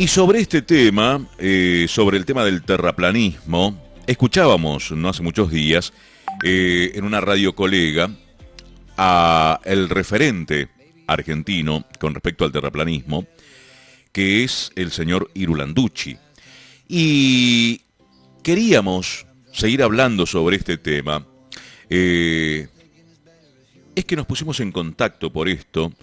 Y sobre este tema, sobre el tema del terraplanismo, escuchábamos no hace muchos días en una radio colega a el referente argentino con respecto al terraplanismo, que es el señor Irulanducci. Y queríamos seguir hablando sobre este tema. Es que nos pusimos en contacto por esto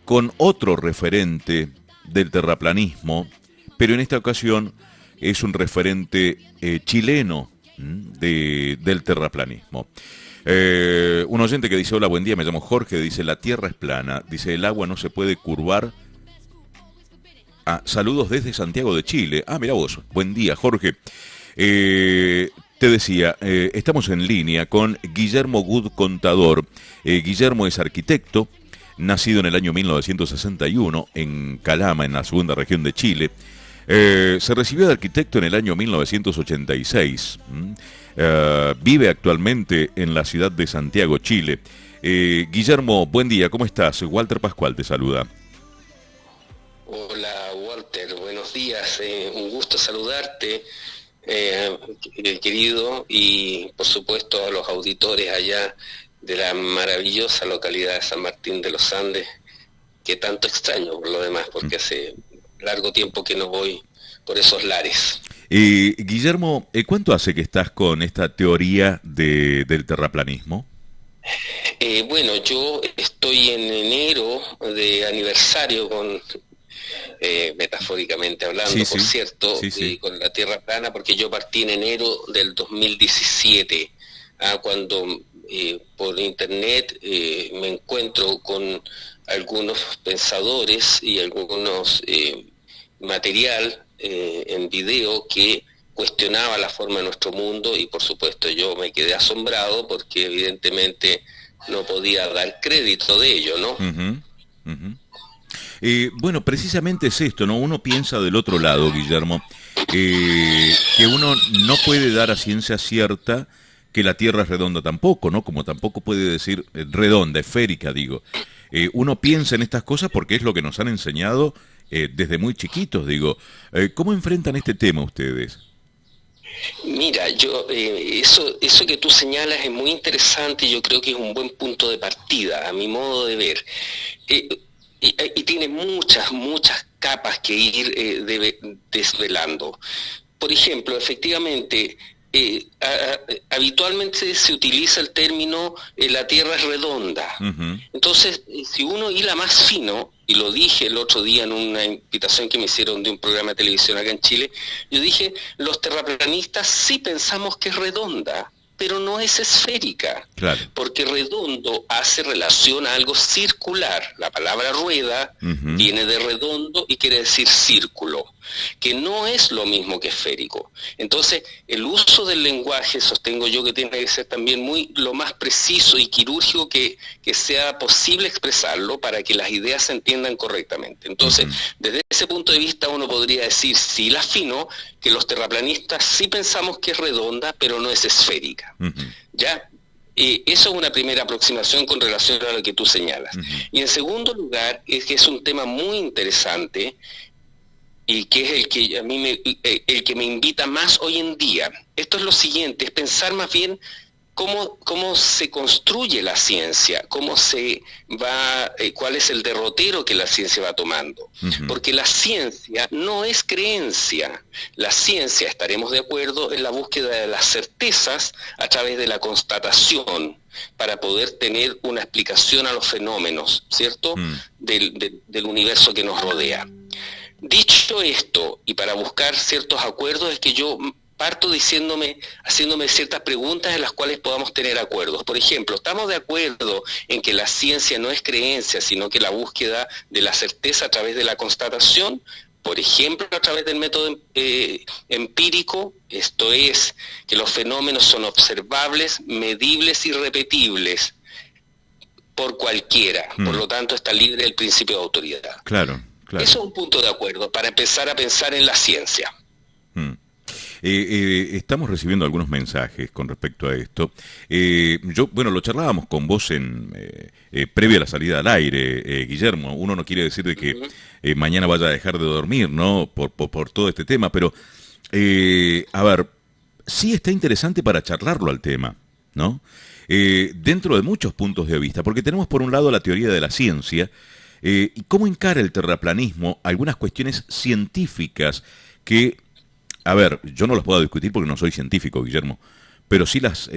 con otro referente del terraplanismo, pero en esta ocasión es un referente chileno del terraplanismo. Un oyente que dice: hola, buen día, me llamo Jorge, dice: la tierra es plana, dice: el agua no se puede curvar. Saludos desde Santiago de Chile. Mira vos, buen día, Jorge. Te decía, estamos en línea con Guillermo Good Contador. Guillermo es arquitecto, nacido en el año 1961 en Calama, en la segunda región de Chile. Se recibió de arquitecto en el año 1986. Vive actualmente en la ciudad de Santiago, Chile. Guillermo, buen día, ¿cómo estás? Walter Pascual te saluda. Hola Walter, buenos días, un gusto saludarte, querido, y por supuesto a los auditores allá de la maravillosa localidad de San Martín de los Andes, que tanto extraño por lo demás, porque hace largo tiempo que no voy por esos lares. Guillermo, ¿cuánto hace que estás con esta teoría del terraplanismo? Bueno, yo estoy en enero de aniversario con... metafóricamente hablando, por cierto, con la tierra plana, porque yo partí en enero del 2017, cuando por internet me encuentro con algunos pensadores y algunos material en video que cuestionaba la forma de nuestro mundo, y por supuesto yo me quedé asombrado porque evidentemente no podía dar crédito de ello, ¿no? Bueno, precisamente es esto, ¿no? Uno piensa del otro lado, Guillermo, que uno no puede dar a ciencia cierta que la Tierra es redonda tampoco, ¿no? Como tampoco puede decir redonda, esférica, digo. Uno piensa en estas cosas porque es lo que nos han enseñado desde muy chiquitos, digo. ¿Cómo enfrentan este tema ustedes? Mira, eso que tú señalas es muy interesante y yo creo que es un buen punto de partida, a mi modo de ver. Y tiene muchas capas que ir desvelando. Por ejemplo, efectivamente, habitualmente se utiliza el término la Tierra es redonda. Entonces, si uno hila más fino, y lo dije el otro día en una invitación que me hicieron de un programa de televisión acá en Chile, yo dije, los terraplanistas sí pensamos que es redonda, pero no es esférica, claro, porque redondo hace relación a algo circular. La palabra rueda viene de redondo y quiere decir círculo, que no es lo mismo que esférico. Entonces, el uso del lenguaje, sostengo yo, que tiene que ser también lo más preciso y quirúrgico que sea posible expresarlo para que las ideas se entiendan correctamente. Entonces, desde ese punto de vista uno podría decir, sí, la afino, que los terraplanistas sí pensamos que es redonda, pero no es esférica. ¿Ya? Eso es una primera aproximación con relación a lo que tú señalas. Y en segundo lugar, es que es un tema muy interesante y que es el que a mí el que me invita más hoy en día. Esto es lo siguiente, es pensar más bien cómo se construye la ciencia, cuál es el derrotero que la ciencia va tomando. Porque la ciencia no es creencia. La ciencia, estaremos de acuerdo, en la búsqueda de las certezas a través de la constatación, para poder tener una explicación a los fenómenos, ¿cierto?, del universo que nos rodea. Dicho esto, y para buscar ciertos acuerdos, es que yo parto haciéndome ciertas preguntas en las cuales podamos tener acuerdos. Por ejemplo, ¿estamos de acuerdo en que la ciencia no es creencia, sino que la búsqueda de la certeza a través de la constatación? Por ejemplo, a través del método empírico, esto es, que los fenómenos son observables, medibles y repetibles por cualquiera. Por lo tanto, está libre del principio de autoridad. Claro. Eso es un punto de acuerdo para empezar a pensar en la ciencia. Estamos recibiendo algunos mensajes con respecto a esto. Bueno, lo charlábamos con vos en previa a la salida al aire, Guillermo. Uno no quiere decir de que mañana vaya a dejar de dormir, ¿no? Por todo este tema, pero, a ver, sí está interesante para charlarlo al tema, ¿no? Dentro de muchos puntos de vista, porque tenemos por un lado la teoría de la ciencia, y cómo encara el terraplanismo algunas cuestiones científicas que, a ver, yo no las puedo discutir porque no soy científico, Guillermo, pero sí las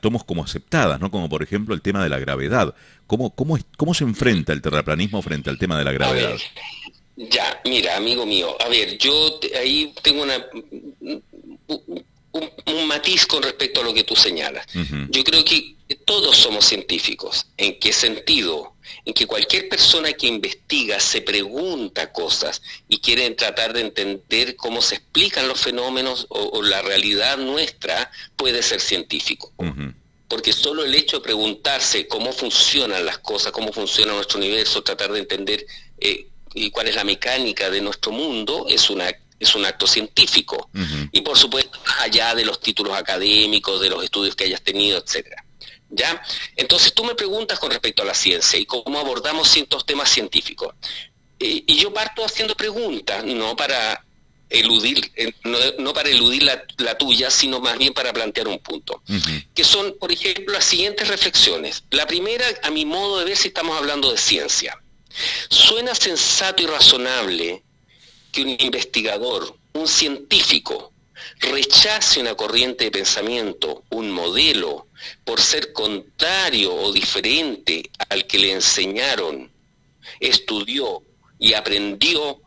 tomo como aceptadas, ¿no? Como por ejemplo el tema de la gravedad. ¿Cómo se enfrenta el terraplanismo frente al tema de la gravedad? A ver, ya, mira, amigo mío, a ver, ahí tengo un matiz con respecto a lo que tú señalas. Uh-huh. Yo creo que todos somos científicos. ¿En qué sentido? En que cualquier persona que investiga, se pregunta cosas y quiere tratar de entender cómo se explican los fenómenos o la realidad nuestra, puede ser científico. Uh-huh. Porque solo el hecho de preguntarse cómo funcionan las cosas, cómo funciona nuestro universo, tratar de entender y cuál es la mecánica de nuestro mundo, es un acto científico. Uh-huh. Y por supuesto, más allá de los títulos académicos, de los estudios que hayas tenido, etcétera. ¿Ya? Entonces tú me preguntas con respecto a la ciencia y cómo abordamos ciertos temas científicos. Y yo parto haciendo preguntas, no para eludir la tuya, sino más bien para plantear un punto. Uh-huh. Que son, por ejemplo, las siguientes reflexiones. La primera, a mi modo de ver, si estamos hablando de ciencia. Suena sensato y razonable que un investigador, un científico, rechace una corriente de pensamiento, un modelo, por ser contrario o diferente al que le enseñaron, estudió y aprendió,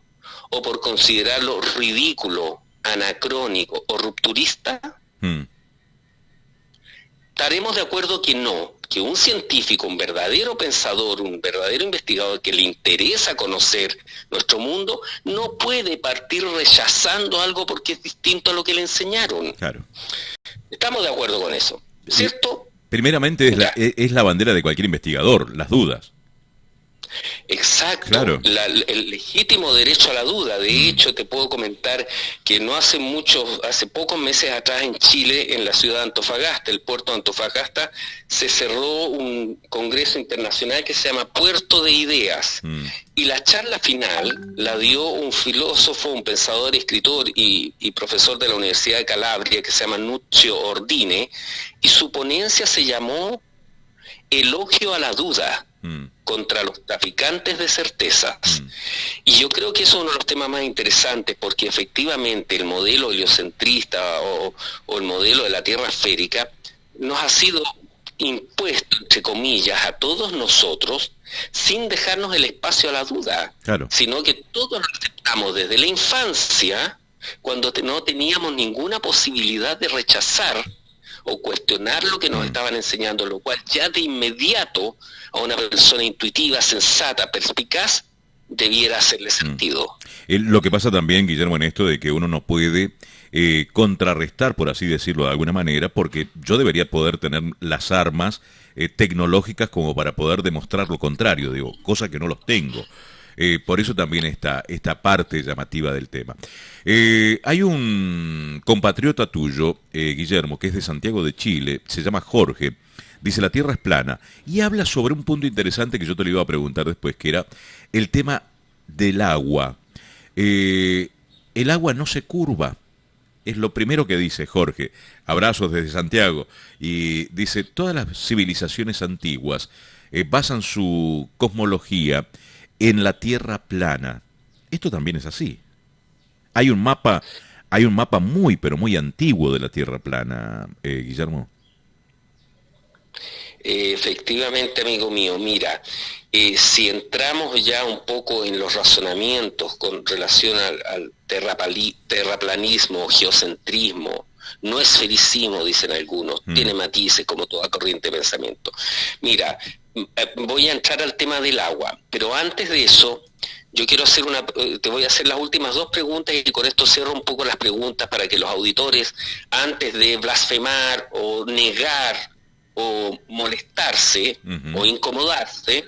o por considerarlo ridículo, anacrónico o rupturista? ¿Estaremos de acuerdo que no? Que un científico, un verdadero pensador, un verdadero investigador que le interesa conocer nuestro mundo, no puede partir rechazando algo porque es distinto a lo que le enseñaron. Claro. Estamos de acuerdo con eso, ¿cierto? Primeramente es la bandera de cualquier investigador, las dudas. Exacto, claro. El legítimo derecho a la duda. De hecho, te puedo comentar que hace pocos meses atrás en Chile, en la ciudad de Antofagasta, el puerto de Antofagasta, se cerró un congreso internacional que se llama Puerto de Ideas. Y la charla final la dio un filósofo, un pensador, escritor y profesor de la Universidad de Calabria, que se llama Nuccio Ordine, y su ponencia se llamó Elogio a la duda contra los traficantes de certezas. Y yo creo que eso es uno de los temas más interesantes, porque efectivamente el modelo heliocentrista o el modelo de la Tierra esférica nos ha sido impuesto, entre comillas, a todos nosotros, sin dejarnos el espacio a la duda, claro, sino que todos lo aceptamos desde la infancia, cuando no teníamos ninguna posibilidad de rechazar o cuestionar lo que nos estaban enseñando, lo cual ya de inmediato a una persona intuitiva, sensata, perspicaz, debiera hacerle sentido. Lo que pasa también, Guillermo, en esto de que uno no puede contrarrestar, por así decirlo de alguna manera, porque yo debería poder tener las armas tecnológicas como para poder demostrar lo contrario, digo, cosa que no los tengo. Por eso también esta parte llamativa del tema. Hay un compatriota tuyo, Guillermo, que es de Santiago de Chile, se llama Jorge, dice la Tierra es plana, y habla sobre un punto interesante que yo te lo iba a preguntar después, que era el tema del agua. El agua no se curva, es lo primero que dice Jorge. Abrazos desde Santiago. Y dice, todas las civilizaciones antiguas basan su cosmología en la Tierra plana. Esto también es así. Hay un mapa muy, pero muy antiguo de la Tierra plana, Guillermo. Efectivamente, amigo mío, mira, si entramos ya un poco en los razonamientos con relación al terraplanismo, geocentrismo, no esfericismo, dicen algunos, tiene matices como toda corriente de pensamiento. Mira, voy a entrar al tema del agua, pero antes de eso, yo quiero te voy a hacer las últimas dos preguntas y con esto cierro un poco las preguntas para que los auditores, antes de blasfemar o negar o molestarse o incomodarse,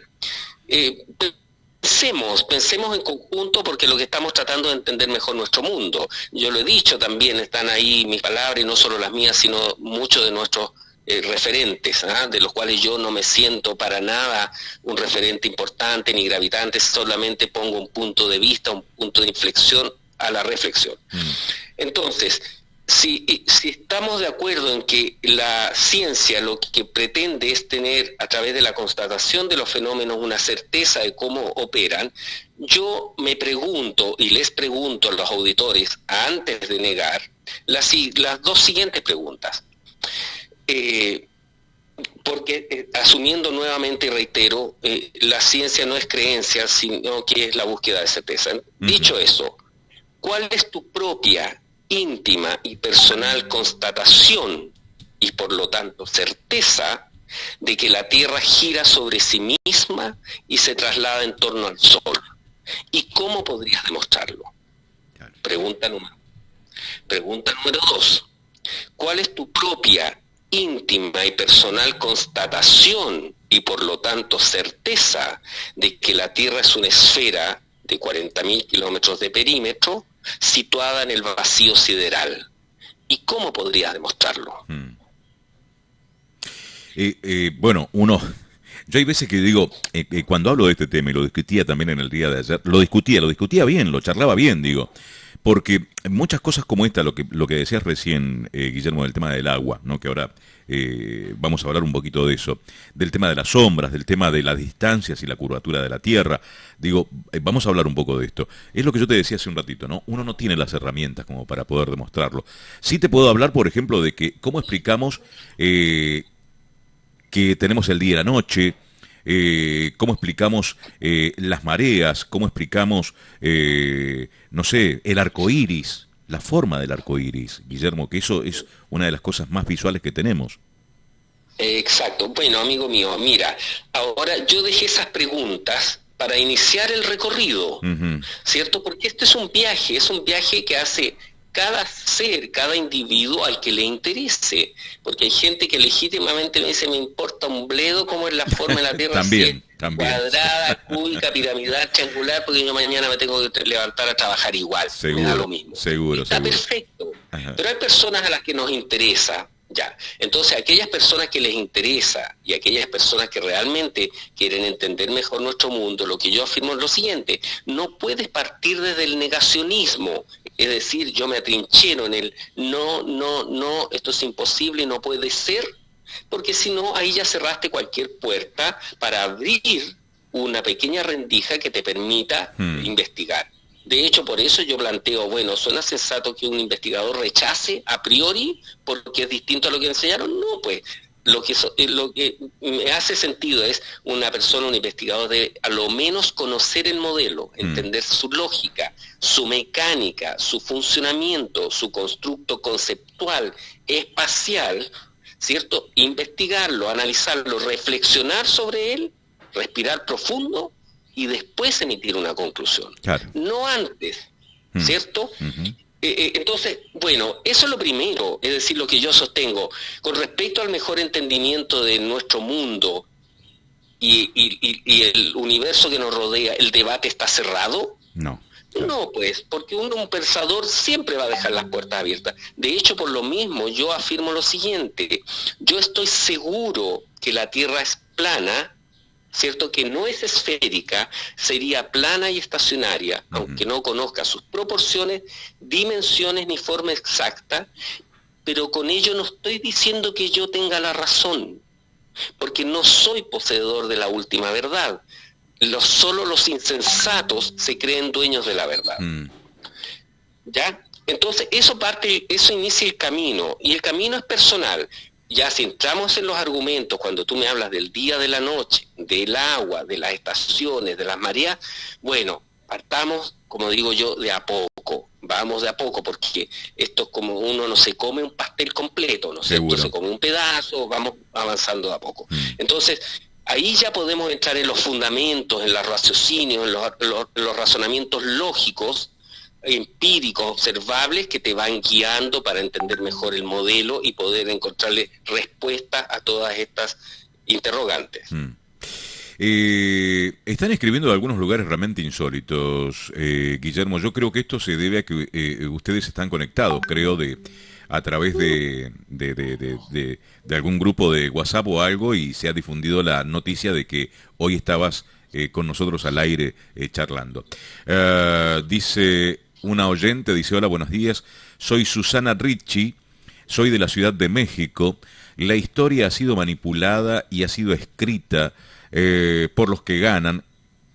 pensemos en conjunto, porque lo que estamos tratando de entender mejor nuestro mundo. Yo lo he dicho también, están ahí mis palabras, y no solo las mías, sino muchos de nuestros referentes, de los cuales yo no me siento para nada un referente importante ni gravitante, solamente pongo un punto de vista, un punto de inflexión a la reflexión. Entonces, si estamos de acuerdo en que la ciencia lo que pretende es tener, a través de la constatación de los fenómenos, una certeza de cómo operan, yo me pregunto y les pregunto a los auditores, antes de negar, las dos siguientes preguntas. Porque asumiendo nuevamente, y reitero, la ciencia no es creencia, sino que es la búsqueda de certeza. Dicho eso, ¿cuál es tu propia, íntima y personal constatación, y por lo tanto certeza, de que la Tierra gira sobre sí misma y se traslada en torno al Sol? ¿Y cómo podrías demostrarlo? Pregunta número 2. ¿Cuál es tu propia, íntima y personal constatación, y por lo tanto certeza, de que la Tierra es una esfera de 40.000 kilómetros de perímetro situada en el vacío sideral? ¿Y cómo podrías demostrarlo? Yo hay veces que digo, cuando hablo de este tema, y lo discutía también en el día de ayer, lo discutía bien, lo charlaba bien, digo, porque muchas cosas como esta, lo que decías recién, Guillermo, del tema del agua, ¿no? Que ahora vamos a hablar un poquito de eso, del tema de las sombras, del tema de las distancias y la curvatura de la Tierra, digo, vamos a hablar un poco de esto. Es lo que yo te decía hace un ratito, ¿no? Uno no tiene las herramientas como para poder demostrarlo. Sí te puedo hablar, por ejemplo, de que cómo explicamos que tenemos el día y la noche, cómo explicamos las mareas, cómo explicamos, no sé, el arco iris, la forma del arco iris, Guillermo, que eso es una de las cosas más visuales que tenemos. Exacto. Bueno, amigo mío, mira, ahora yo dejé esas preguntas para iniciar el recorrido, ¿cierto? Porque este es un viaje que hace cada ser, cada individuo al que le interese, porque hay gente que legítimamente me dice, me importa un bledo cómo es la forma de la Tierra, también. Cuadrada, cúbica, piramidal, triangular, porque yo mañana me tengo que levantar a trabajar igual, seguro, me da lo mismo. Está perfecto. Ajá. Pero hay personas a las que nos interesa, ya. Entonces, aquellas personas que les interesa y aquellas personas que realmente quieren entender mejor nuestro mundo, lo que yo afirmo es lo siguiente: no puedes partir desde el negacionismo, es decir, yo me atrinchero en el no, esto es imposible, no puede ser, porque si no, ahí ya cerraste cualquier puerta para abrir una pequeña rendija que te permita investigar. De hecho, por eso yo planteo, bueno, ¿suena sensato que un investigador rechace a priori porque es distinto a lo que enseñaron? No, pues lo que me hace sentido es un investigador debe a lo menos conocer el modelo, entender su lógica, su mecánica, su funcionamiento, su constructo conceptual, espacial, ¿cierto? Investigarlo, analizarlo, reflexionar sobre él, respirar profundo y después emitir una conclusión. Claro. No antes, ¿cierto? Entonces, bueno, eso es lo primero, es decir, lo que yo sostengo. Con respecto al mejor entendimiento de nuestro mundo y el universo que nos rodea, ¿el debate está cerrado? No. No, pues, porque un pensador siempre va a dejar las puertas abiertas. De hecho, por lo mismo, yo afirmo lo siguiente: yo estoy seguro que la Tierra es plana, ¿cierto? Que no es esférica, sería plana y estacionaria, aunque no conozca sus proporciones, dimensiones ni forma exacta, pero con ello no estoy diciendo que yo tenga la razón, porque no soy poseedor de la última verdad. Solo los insensatos se creen dueños de la verdad. ¿Ya? Entonces, eso inicia el camino, y el camino es personal. Ya si entramos en los argumentos, cuando tú me hablas del día, de la noche, del agua, de las estaciones, de las mareas, bueno, partamos, como digo yo, de a poco. Vamos de a poco, porque esto es como uno no se come un pastel completo, ¿no es cierto? Se come un pedazo, vamos avanzando de a poco. Entonces, ahí ya podemos entrar en los fundamentos, en los raciocinios, en los razonamientos lógicos, empíricos, observables, que te van guiando para entender mejor el modelo y poder encontrarle respuestas a todas estas interrogantes. Están escribiendo de algunos lugares realmente insólitos, Guillermo. Yo creo que esto se debe a que ustedes están conectados, creo, a través de algún grupo de WhatsApp o algo, y se ha difundido la noticia de que hoy estabas con nosotros al aire charlando. Dice una oyente, dice: hola, buenos días, soy Susana Ricci, soy de la Ciudad de México. La historia ha sido manipulada y ha sido escrita por los que ganan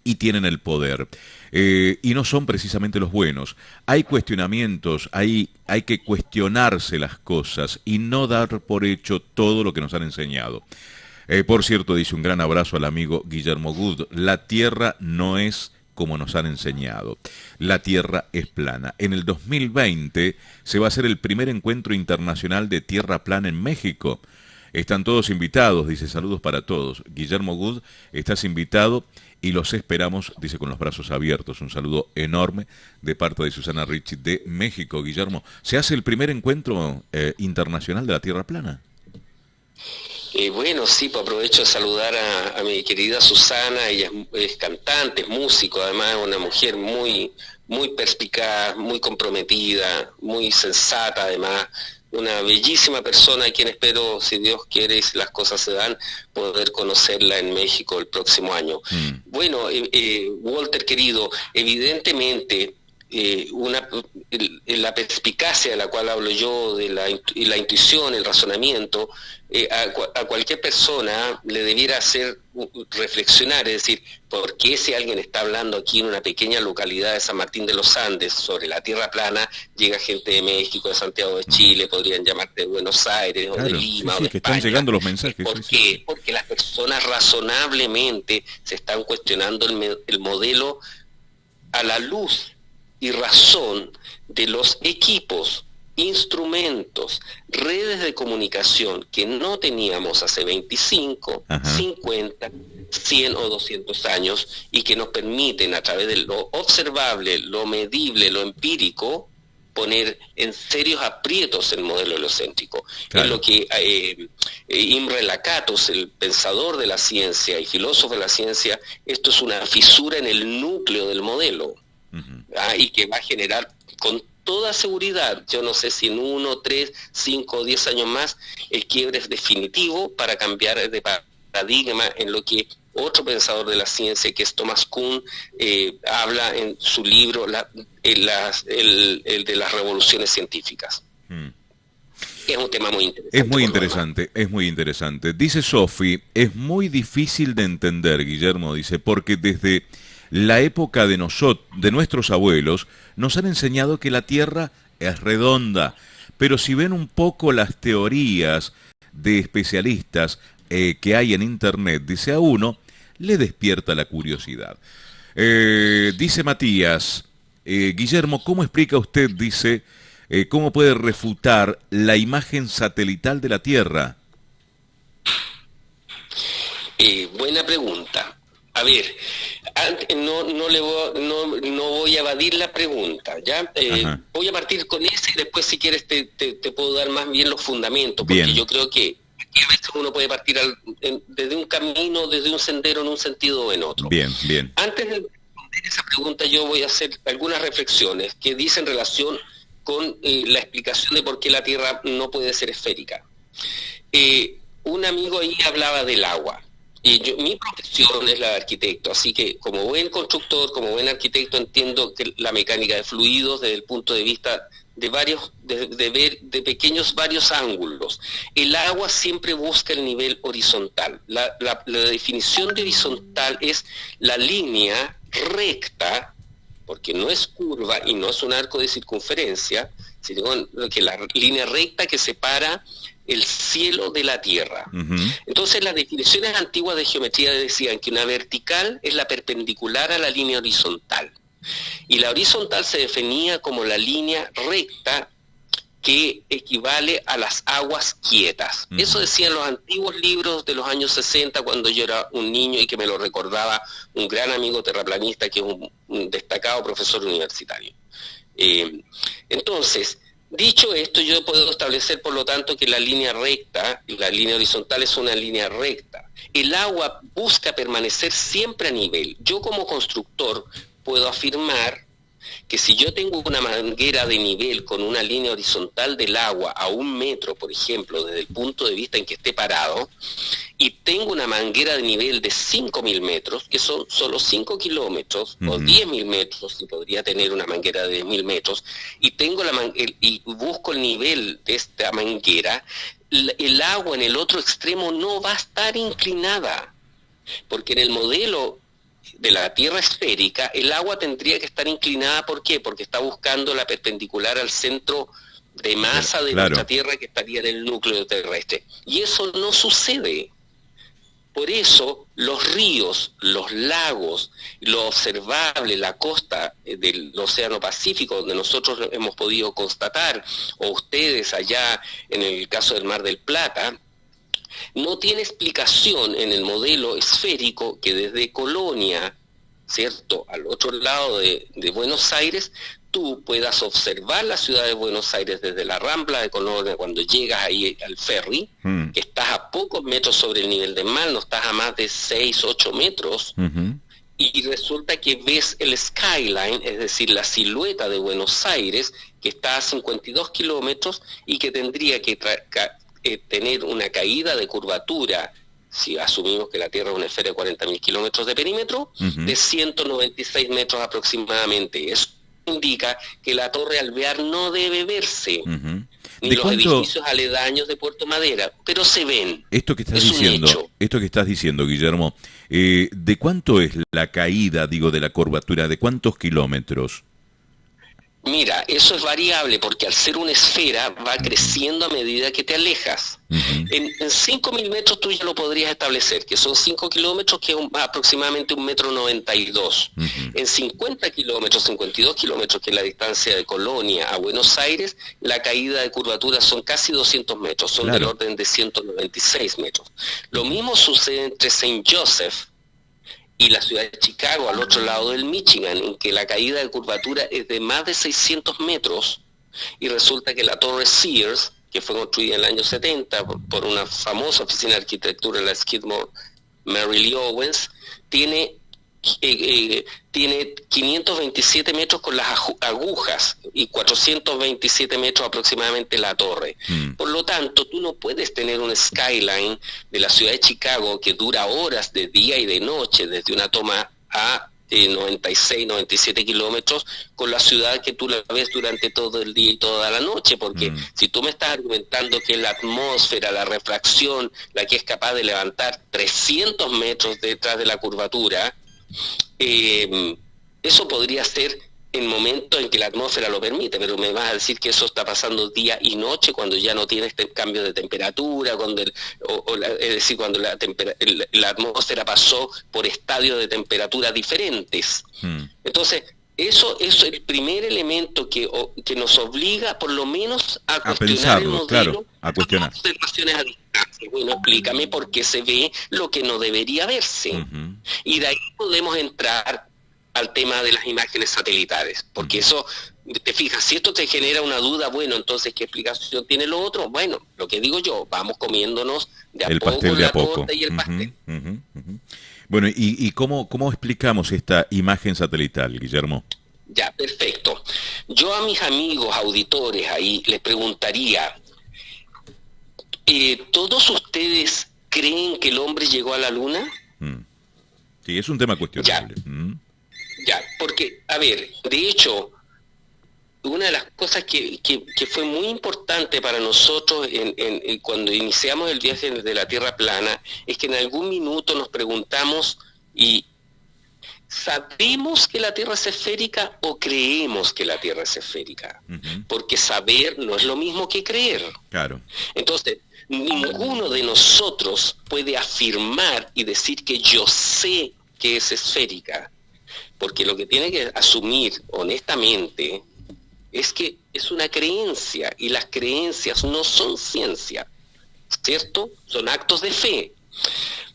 y tienen el poder. Y no son precisamente los buenos. Hay cuestionamientos, hay que cuestionarse las cosas y no dar por hecho todo lo que nos han enseñado. Por cierto, dice: un gran abrazo al amigo Guillermo Good. La tierra no es como nos han enseñado. La tierra es plana. En el 2020 se va a hacer el primer encuentro internacional de tierra plana en México. Están todos invitados, dice: saludos para todos. Guillermo Good, estás invitado y los esperamos, dice, con los brazos abiertos. Un saludo enorme de parte de Susana Ricci de México. Guillermo, ¿se hace el primer encuentro internacional de la tierra plana? Bueno, sí, pues aprovecho de saludar a mi querida Susana. Ella es cantante, es músico, además es una mujer muy perspicaz, muy comprometida, muy sensata, además una bellísima persona, a quien espero, si Dios quiere y si las cosas se dan, poder conocerla en México el próximo año. Bueno, Walter querido, evidentemente la perspicacia de la cual hablo yo, de la intuición, el razonamiento, a cualquier persona le debiera hacer reflexionar, es decir, ¿por qué si alguien está hablando aquí en una pequeña localidad de San Martín de los Andes sobre la tierra plana, llega gente de México, de Santiago de Chile, podrían llamarte de Buenos Aires, claro, o de Lima, o de que España? Están llegando los mensajes. ¿Por qué? Porque las personas razonablemente se están cuestionando el modelo a la luz y razón de los equipos, instrumentos, redes de comunicación que no teníamos hace 25, 50, 100 o 200 años, y que nos permiten, a través de lo observable, lo medible, lo empírico, poner en serios aprietos el modelo heliocéntrico. Claro. Es lo que Imre Lakatos, el pensador de la ciencia y filósofo de la ciencia, esto es una fisura en el núcleo del modelo. Y que va a generar con toda seguridad, yo no sé si en 1, 3, 5 o 10 años más, el quiebre es definitivo para cambiar de paradigma, en lo que otro pensador de la ciencia, que es Thomas Kuhn, habla en su libro el de las revoluciones científicas. Es un tema muy interesante. Es muy interesante. Dice Sofi: es muy difícil de entender, Guillermo, dice, porque desde la época de nuestros abuelos nos han enseñado que la Tierra es redonda, pero si ven un poco las teorías de especialistas que hay en Internet, dice, a uno le despierta la curiosidad. Dice Matías: Guillermo, ¿cómo explica usted, dice, cómo puede refutar la imagen satelital de la Tierra? Buena pregunta. A ver, no voy a evadir la pregunta, ¿ya? Voy a partir con esa y después, si quieres, te puedo dar más bien los fundamentos, porque yo creo que a veces uno puede partir desde un camino, desde un sendero, en un sentido o en otro. Bien. Antes de responder esa pregunta, yo voy a hacer algunas reflexiones que dicen relación con la explicación de por qué la Tierra no puede ser esférica. Un amigo ahí hablaba del agua. Y mi profesión es la de arquitecto, así que como buen constructor, como buen arquitecto, entiendo que la mecánica de fluidos desde el punto de vista de de pequeños varios ángulos. El agua siempre busca el nivel horizontal. La definición de horizontal es la línea recta, porque no es curva y no es un arco de circunferencia, sino que la línea recta que separa el cielo de la tierra. Entonces, las definiciones antiguas de geometría decían que una vertical es la perpendicular a la línea horizontal, y la horizontal se definía como la línea recta que equivale a las aguas quietas. Eso decían los antiguos libros de los años 60, cuando yo era un niño, y que me lo recordaba un gran amigo terraplanista, que es un destacado profesor universitario. Entonces, Dicho esto, yo puedo establecer, por lo tanto, que la línea recta, la línea horizontal es una línea recta. El agua busca permanecer siempre a nivel. Yo como constructor puedo afirmar que si yo tengo una manguera de nivel con una línea horizontal del agua a 1 metro, por ejemplo, desde el punto de vista en que esté parado, y tengo una manguera de nivel de 5.000 metros, que son solo 5 kilómetros, o 10.000 metros, si podría tener una manguera de 10.000 metros, y tengo y busco el nivel de esta manguera, el agua en el otro extremo no va a estar inclinada, porque en el modelo de la Tierra esférica, el agua tendría que estar inclinada. ¿Por qué? Porque está buscando la perpendicular al centro de masa de nuestra Tierra, que estaría en el núcleo terrestre. Y eso no sucede. Por eso los ríos, los lagos, lo observable, la costa del Océano Pacífico, donde nosotros hemos podido constatar, o ustedes allá en el caso del Mar del Plata, no tiene explicación en el modelo esférico que desde Colonia, ¿cierto?, al otro lado de Buenos Aires, tú puedas observar la ciudad de Buenos Aires desde la Rambla de Colonia, cuando llegas ahí al ferry, que estás a pocos metros sobre el nivel del mar, no estás a más de 6, 8 metros, y resulta que ves el skyline, es decir, la silueta de Buenos Aires, que está a 52 kilómetros y que tendría que tener una caída de curvatura, si asumimos que la Tierra es una esfera de 40.000 kilómetros de perímetro, de 196 metros aproximadamente. Eso indica que la Torre Alvear no debe verse, ni los edificios aledaños de Puerto Madera, pero se ven. Esto que estás diciendo, Guillermo, ¿de cuánto es la caída, de la curvatura? ¿De cuántos kilómetros? Mira, eso es variable porque al ser una esfera va creciendo a medida que te alejas. En 5.000 metros tú ya lo podrías establecer, que son 5 kilómetros, que es aproximadamente 1,92 m. En 50 kilómetros, 52 kilómetros, que es la distancia de Colonia a Buenos Aires, la caída de curvatura son casi 200 metros, son del orden de 196 metros. Lo mismo sucede entre Saint Joseph y la ciudad de Chicago, al otro lado del Michigan, en que la caída de curvatura es de más de 600 metros, y resulta que la Torre Sears, que fue construida en el año 70 por una famosa oficina de arquitectura, la Skidmore, Mary Lee Owens, tiene 527 metros con las agujas y 427 metros aproximadamente la torre. Por lo tanto, tú no puedes tener un skyline de la ciudad de Chicago que dura horas de día y de noche, desde una toma a 96, 97 kilómetros, con la ciudad que tú la ves durante todo el día y toda la noche, porque si tú me estás argumentando que la atmósfera, la refracción, la que es capaz de levantar 300 metros detrás de la curvatura, eso podría ser en momentos en que la atmósfera lo permite, pero me vas a decir que eso está pasando día y noche cuando ya no tienes cambio de temperatura, cuando es decir, cuando la atmósfera pasó por estadios de temperatura diferentes. Entonces, eso es el primer elemento que nos obliga por lo menos a cuestionar pensarlo, el modelo, claro, a cuestionar. Observaciones a distancia. Bueno, explícame por qué se ve lo que no debería verse. Y de ahí podemos entrar al tema de las imágenes satelitales, porque eso, te fijas, si esto te genera una duda, bueno, entonces, ¿qué explicación tiene lo otro? Bueno, lo que digo yo, vamos comiéndonos de a el poco pastel de la a poco. torta y el pastel. Bueno, ¿y cómo explicamos esta imagen satelital, Guillermo? Ya, perfecto. Yo a mis amigos auditores ahí les preguntaría, ¿todos ustedes creen que el hombre llegó a la luna? Sí, es un tema cuestionable. Ya, porque, a ver, de hecho, una de las cosas que fue muy importante para nosotros cuando iniciamos el viaje de la Tierra plana, es que en algún minuto nos preguntamos, ¿sabemos que la Tierra es esférica o creemos que la Tierra es esférica? Porque saber no es lo mismo que creer. Claro. Entonces, ninguno de nosotros puede afirmar y decir que yo sé que es esférica, porque lo que tiene que asumir honestamente es que es una creencia, y las creencias no son ciencia, ¿cierto? Son actos de fe.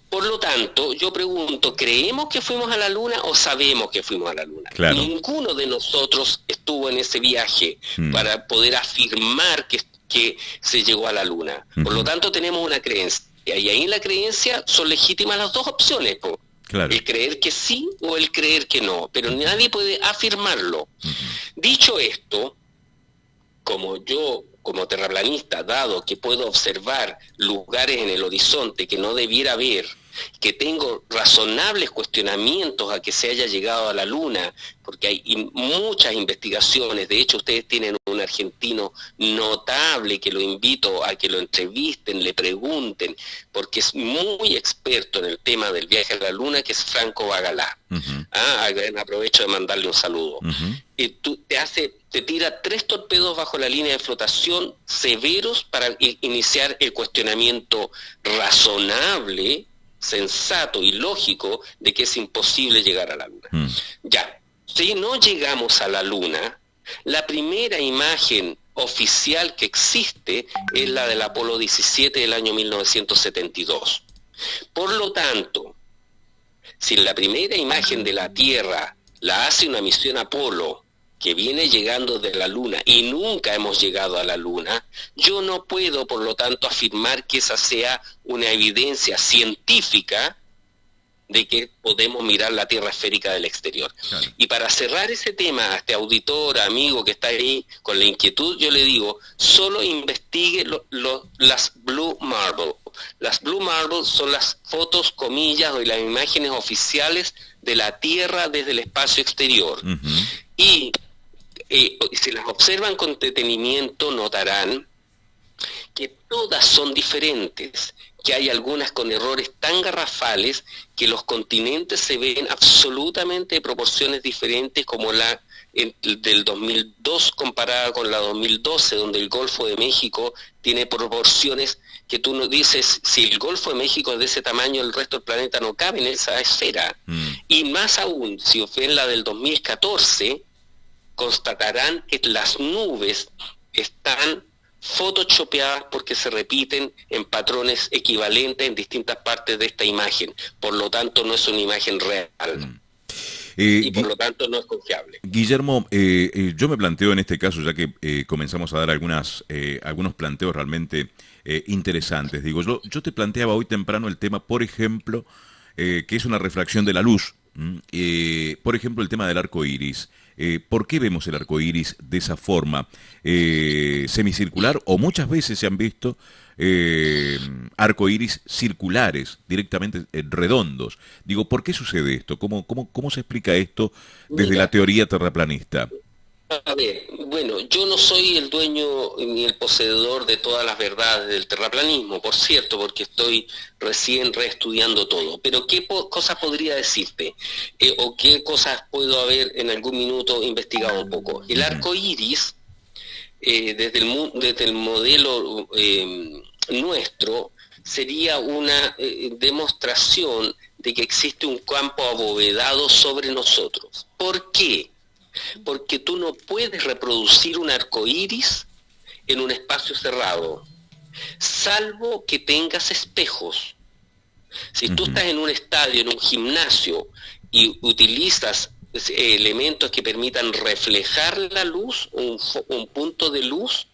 Por lo tanto, yo pregunto, ¿creemos que fuimos a la Luna o sabemos que fuimos a la Luna? Claro. Ninguno de nosotros estuvo en ese viaje para poder afirmar que se llegó a la Luna. Por lo tanto, tenemos una creencia. Y ahí en la creencia son legítimas las dos opciones, po. Claro. El creer que sí o el creer que no. Pero nadie puede afirmarlo. Dicho esto, como yo, como terraplanista, dado que puedo observar lugares en el horizonte que no debiera ver, que tengo razonables cuestionamientos a que se haya llegado a la Luna, porque hay muchas investigaciones. De hecho, ustedes tienen un argentino notable que lo invito a que lo entrevisten, le pregunten, porque es muy experto en el tema del viaje a la Luna, que es Franco Bagalá. Aprovecho de mandarle un saludo. Te tira 3 torpedos bajo la línea de flotación severos para iniciar el cuestionamiento razonable, sensato y lógico de que es imposible llegar a la Luna. Ya, si no llegamos a la Luna, la primera imagen oficial que existe es la del Apolo 17 del año 1972. Por lo tanto, si la primera imagen de la Tierra la hace una misión Apolo, que viene llegando de la Luna y nunca hemos llegado a la Luna, yo no puedo, por lo tanto, afirmar que esa sea una evidencia científica de que podemos mirar la Tierra esférica del exterior. Claro. Y para cerrar ese tema, a este auditor, amigo que está ahí con la inquietud, yo le digo, solo investigue las Blue Marble. Las Blue Marble son las fotos, comillas, o las imágenes oficiales de la Tierra desde el espacio exterior. Y si las observan con detenimiento, notarán que todas son diferentes, que hay algunas con errores tan garrafales que los continentes se ven absolutamente de proporciones diferentes, como la del 2002 comparada con la 2012, donde el Golfo de México tiene proporciones que tú no dices, si el Golfo de México es de ese tamaño, el resto del planeta no cabe en esa esfera. Y más aún, si ven la del 2014, constatarán que las nubes están photoshopeadas porque se repiten en patrones equivalentes en distintas partes de esta imagen. Por lo tanto, no es una imagen real. Y por lo tanto no es confiable. Guillermo, yo me planteo en este caso, ya que comenzamos a dar algunos planteos realmente interesantes. Digo, yo te planteaba hoy temprano el tema, por ejemplo, que es una refracción de la luz. Por ejemplo, el tema del arco iris. ¿Por qué vemos el arco iris de esa forma? Semicircular, o muchas veces se han visto arco iris circulares, directamente redondos. Digo, ¿por qué sucede esto? ¿Cómo se explica esto desde la teoría terraplanista? A ver, bueno, yo no soy el dueño ni el poseedor de todas las verdades del terraplanismo, por cierto, porque estoy recién reestudiando todo. Pero ¿qué cosas podría decirte? ¿O qué cosas puedo haber en algún minuto investigado un poco? El arco iris, desde el modelo nuestro, sería una demostración de que existe un campo abovedado sobre nosotros. ¿Por qué? Porque tú no puedes reproducir un arco iris en un espacio cerrado, salvo que tengas espejos. Si tú estás en un estadio, en un gimnasio, y utilizas elementos que permitan reflejar la luz, un punto de luz,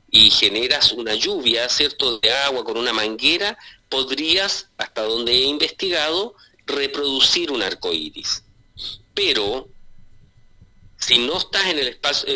y generas una lluvia, ¿cierto?, de agua con una manguera, podrías, hasta donde he investigado, reproducir un arco iris. Pero si no estás en el espacio,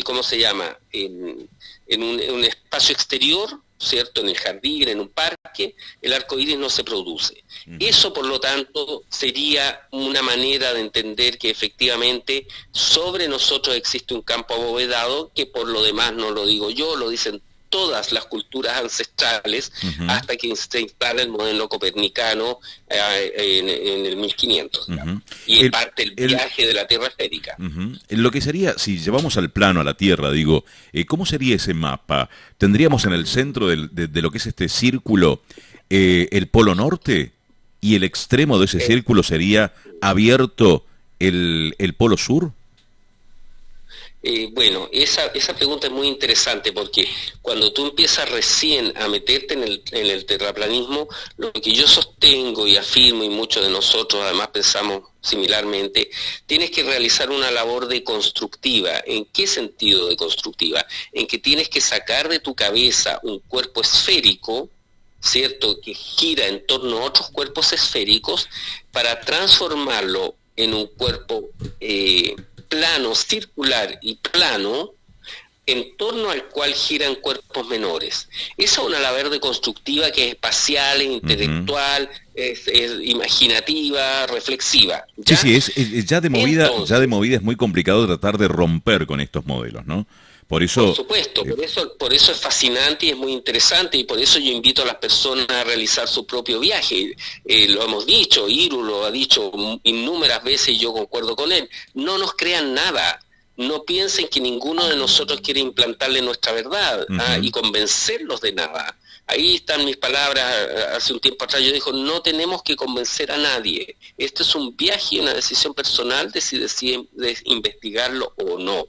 ¿cómo se llama?, en un espacio exterior, ¿cierto?, en el jardín, en un parque, el arco iris no se produce. Eso, por lo tanto, sería una manera de entender que efectivamente sobre nosotros existe un campo abovedado, que por lo demás no lo digo yo, lo dicen todas las culturas ancestrales, hasta que se instala el modelo copernicano en el 1500. Y parte el viaje de la Tierra esférica. Lo que sería, si llevamos al plano, a la Tierra, digo, ¿cómo sería ese mapa? ¿Tendríamos en el centro de lo que es este círculo el polo norte? ¿Y el extremo de ese círculo sería abierto el polo sur? Bueno, esa pregunta es muy interesante porque cuando tú empiezas recién a meterte en el terraplanismo, lo que yo sostengo y afirmo, y muchos de nosotros además pensamos similarmente, tienes que realizar una labor deconstructiva. ¿En qué sentido deconstructiva? En que tienes que sacar de tu cabeza un cuerpo esférico, ¿cierto?, que gira en torno a otros cuerpos esféricos para transformarlo en un cuerpo plano, circular y plano, en torno al cual giran cuerpos menores. Esa es una labor deconstructiva que es espacial, es intelectual, es imaginativa, reflexiva, ¿ya? Sí, es ya de movida. Entonces, ya de movida es muy complicado tratar de romper con estos modelos, ¿no? Por eso... Por supuesto, por eso es fascinante y es muy interesante, y por eso yo invito a las personas a realizar su propio viaje. Lo hemos dicho, Iru lo ha dicho innumerables veces y yo concuerdo con él. No nos crean nada. No piensen que ninguno de nosotros quiere implantarle nuestra verdad y convencerlos de nada. Ahí están mis palabras. Hace un tiempo atrás yo dije, no tenemos que convencer a nadie. Esto es un viaje y una decisión personal de si deciden investigarlo o no.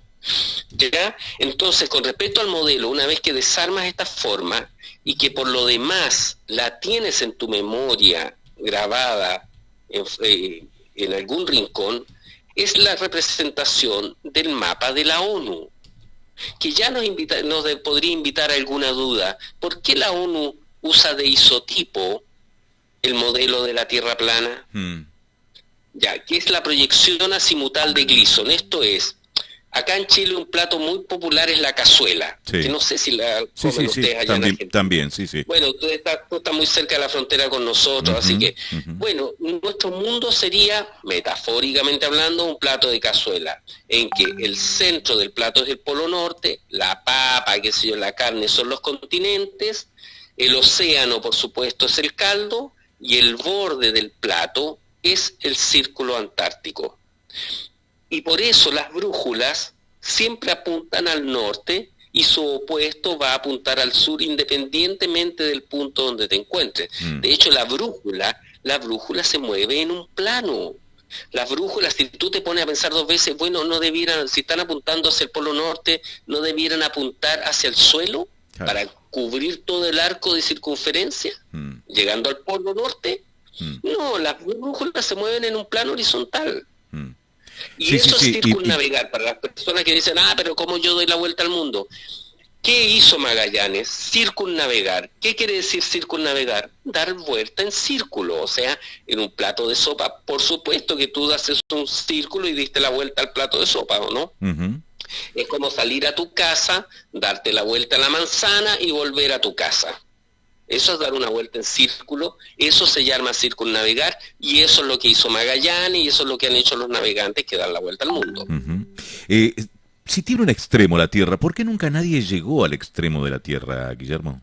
¿Ya? Entonces, con respecto al modelo, una vez que desarmas esta forma y que por lo demás la tienes en tu memoria grabada en algún rincón, es la representación del mapa de la ONU, que ya nos podría invitar a alguna duda. ¿Por qué la ONU usa de isotipo el modelo de la Tierra plana? Ya, que es la proyección azimutal de Gleason. Esto es, acá en Chile un plato muy popular es la cazuela, que no sé si la comen ustedes allá en Argentina. También, sí. Bueno, tú estás muy cerca de la frontera con nosotros, así que, bueno, nuestro mundo sería, metafóricamente hablando, un plato de cazuela, en que el centro del plato es el Polo Norte, la papa, qué sé yo, la carne son los continentes, el océano, por supuesto, es el caldo, y el borde del plato es el círculo antártico. Y por eso las brújulas siempre apuntan al norte y su opuesto va a apuntar al sur independientemente del punto donde te encuentres. De hecho, la brújula se mueve en un plano. Las brújulas, si tú te pones a pensar dos veces, bueno, no debieran, si están apuntando hacia el Polo Norte, no debieran apuntar hacia el suelo para cubrir todo el arco de circunferencia, llegando al Polo Norte. No, las brújulas se mueven en un plano horizontal. Y eso es circunnavegar, para las personas que dicen, pero ¿cómo yo doy la vuelta al mundo? ¿Qué hizo Magallanes? Circunnavegar. ¿Qué quiere decir circunnavegar? Dar vuelta en círculo, o sea, en un plato de sopa. Por supuesto que tú haces un círculo y diste la vuelta al plato de sopa, ¿o no? Es como salir a tu casa, darte la vuelta a la manzana y volver a tu casa. Eso es dar una vuelta en círculo, eso se llama circunnavegar, y eso es lo que hizo Magallanes, y eso es lo que han hecho los navegantes que dan la vuelta al mundo. Si tiene un extremo la Tierra, ¿por qué nunca nadie llegó al extremo de la Tierra, Guillermo?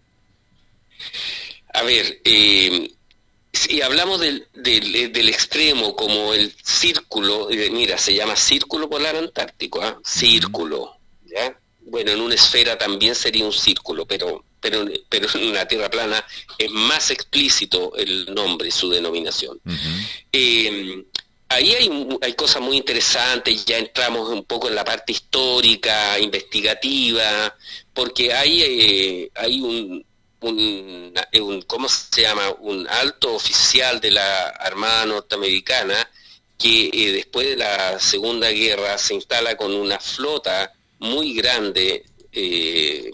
A ver, si hablamos del extremo como el círculo, mira, se llama Círculo Polar Antártico, círculo, ¿ya? Bueno, en una esfera también sería un círculo, pero en una Tierra plana es más explícito el nombre, su denominación. Ahí hay cosas muy interesantes, ya entramos un poco en la parte histórica, investigativa, porque hay un ¿cómo se llama? Un alto oficial de la Armada norteamericana que después de la Segunda Guerra se instala con una flota muy grande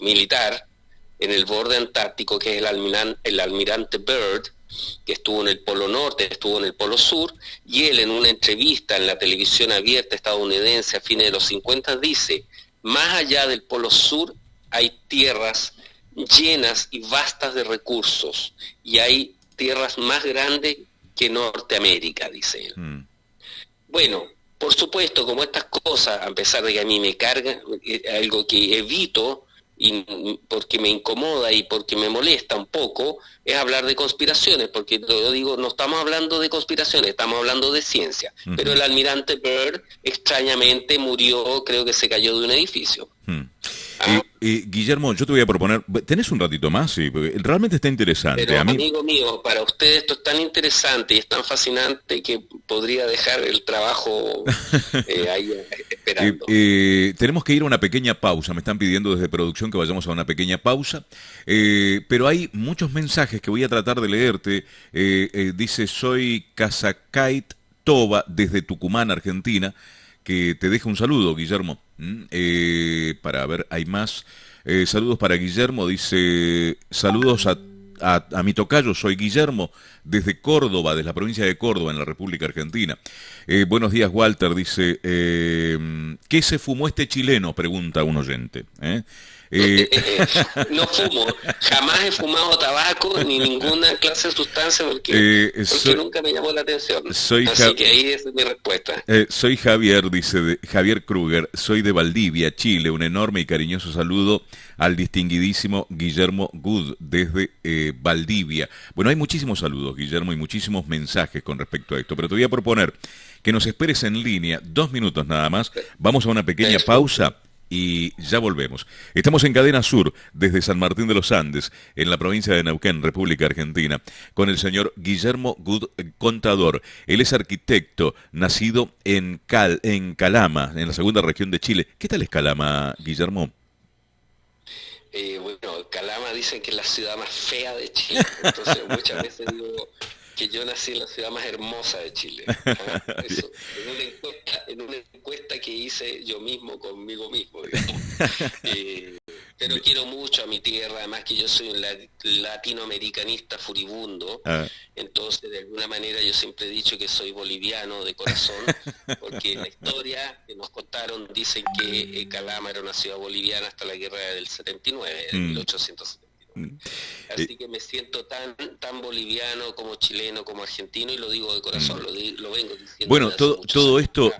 militar en el borde antártico, que es el almirante Byrd, que estuvo en el Polo Norte, estuvo en el Polo Sur, y él en una entrevista en la televisión abierta estadounidense a fines de los 50 dice, más allá del Polo Sur hay tierras llenas y vastas de recursos, y hay tierras más grandes que Norteamérica, dice él. Bueno, por supuesto, como estas cosas, a pesar de que a mí me cargan, algo que evito, y porque me incomoda y porque me molesta un poco, es hablar de conspiraciones, porque yo digo, no estamos hablando de conspiraciones, estamos hablando de ciencia. Pero el almirante Byrd extrañamente murió, creo que se cayó de un edificio. ¿Ah? Guillermo, yo te voy a proponer, ¿tenés un ratito más? Sí, porque realmente está interesante. Pero, A mí... amigo mío, para usted esto es tan interesante y es tan fascinante que podría dejar el trabajo ahí esperando. Tenemos que ir a una pequeña pausa. Me están pidiendo desde producción que vayamos a una pequeña pausa. Pero hay muchos mensajes que voy a tratar de leerte. Dice, soy Casacait Toba desde Tucumán, Argentina, que te deja un saludo, Guillermo. Para ver, hay más. Saludos para Guillermo, dice, saludos a mi tocayo, soy Guillermo, desde Córdoba, desde la provincia de Córdoba, en la República Argentina. Buenos días, Walter, dice, ¿qué se fumó este chileno? Pregunta un oyente. No fumo, jamás he fumado tabaco ni ninguna clase de sustancia porque nunca me llamó la atención. Así que ahí es mi respuesta. Soy Javier, dice Javier Kruger, soy de Valdivia, Chile. Un enorme y cariñoso saludo al distinguidísimo Guillermo Good desde Valdivia. Bueno, hay muchísimos saludos, Guillermo, y muchísimos mensajes con respecto a esto, pero te voy a proponer que nos esperes en línea 2 minutos nada más. Vamos a una pequeña pausa y ya volvemos. Estamos en Cadena Sur, desde San Martín de los Andes, en la provincia de Neuquén, República Argentina, con el señor Guillermo Good, contador. Él es arquitecto, nacido en Calama, en la segunda región de Chile. ¿Qué tal es Calama, Guillermo? Bueno, Calama dicen que es la ciudad más fea de Chile, entonces muchas veces digo que yo nací en la ciudad más hermosa de Chile. Eso, en una encuesta que hice yo mismo conmigo mismo, digamos. Pero quiero mucho a mi tierra, además que yo soy un latinoamericanista furibundo, entonces de alguna manera yo siempre he dicho que soy boliviano de corazón, porque la historia que nos contaron dicen que Calama era una ciudad boliviana hasta la guerra del 79, en 1879. Así que me siento tan boliviano como chileno, como argentino, y lo digo de corazón, lo vengo diciendo. Bueno, todo esto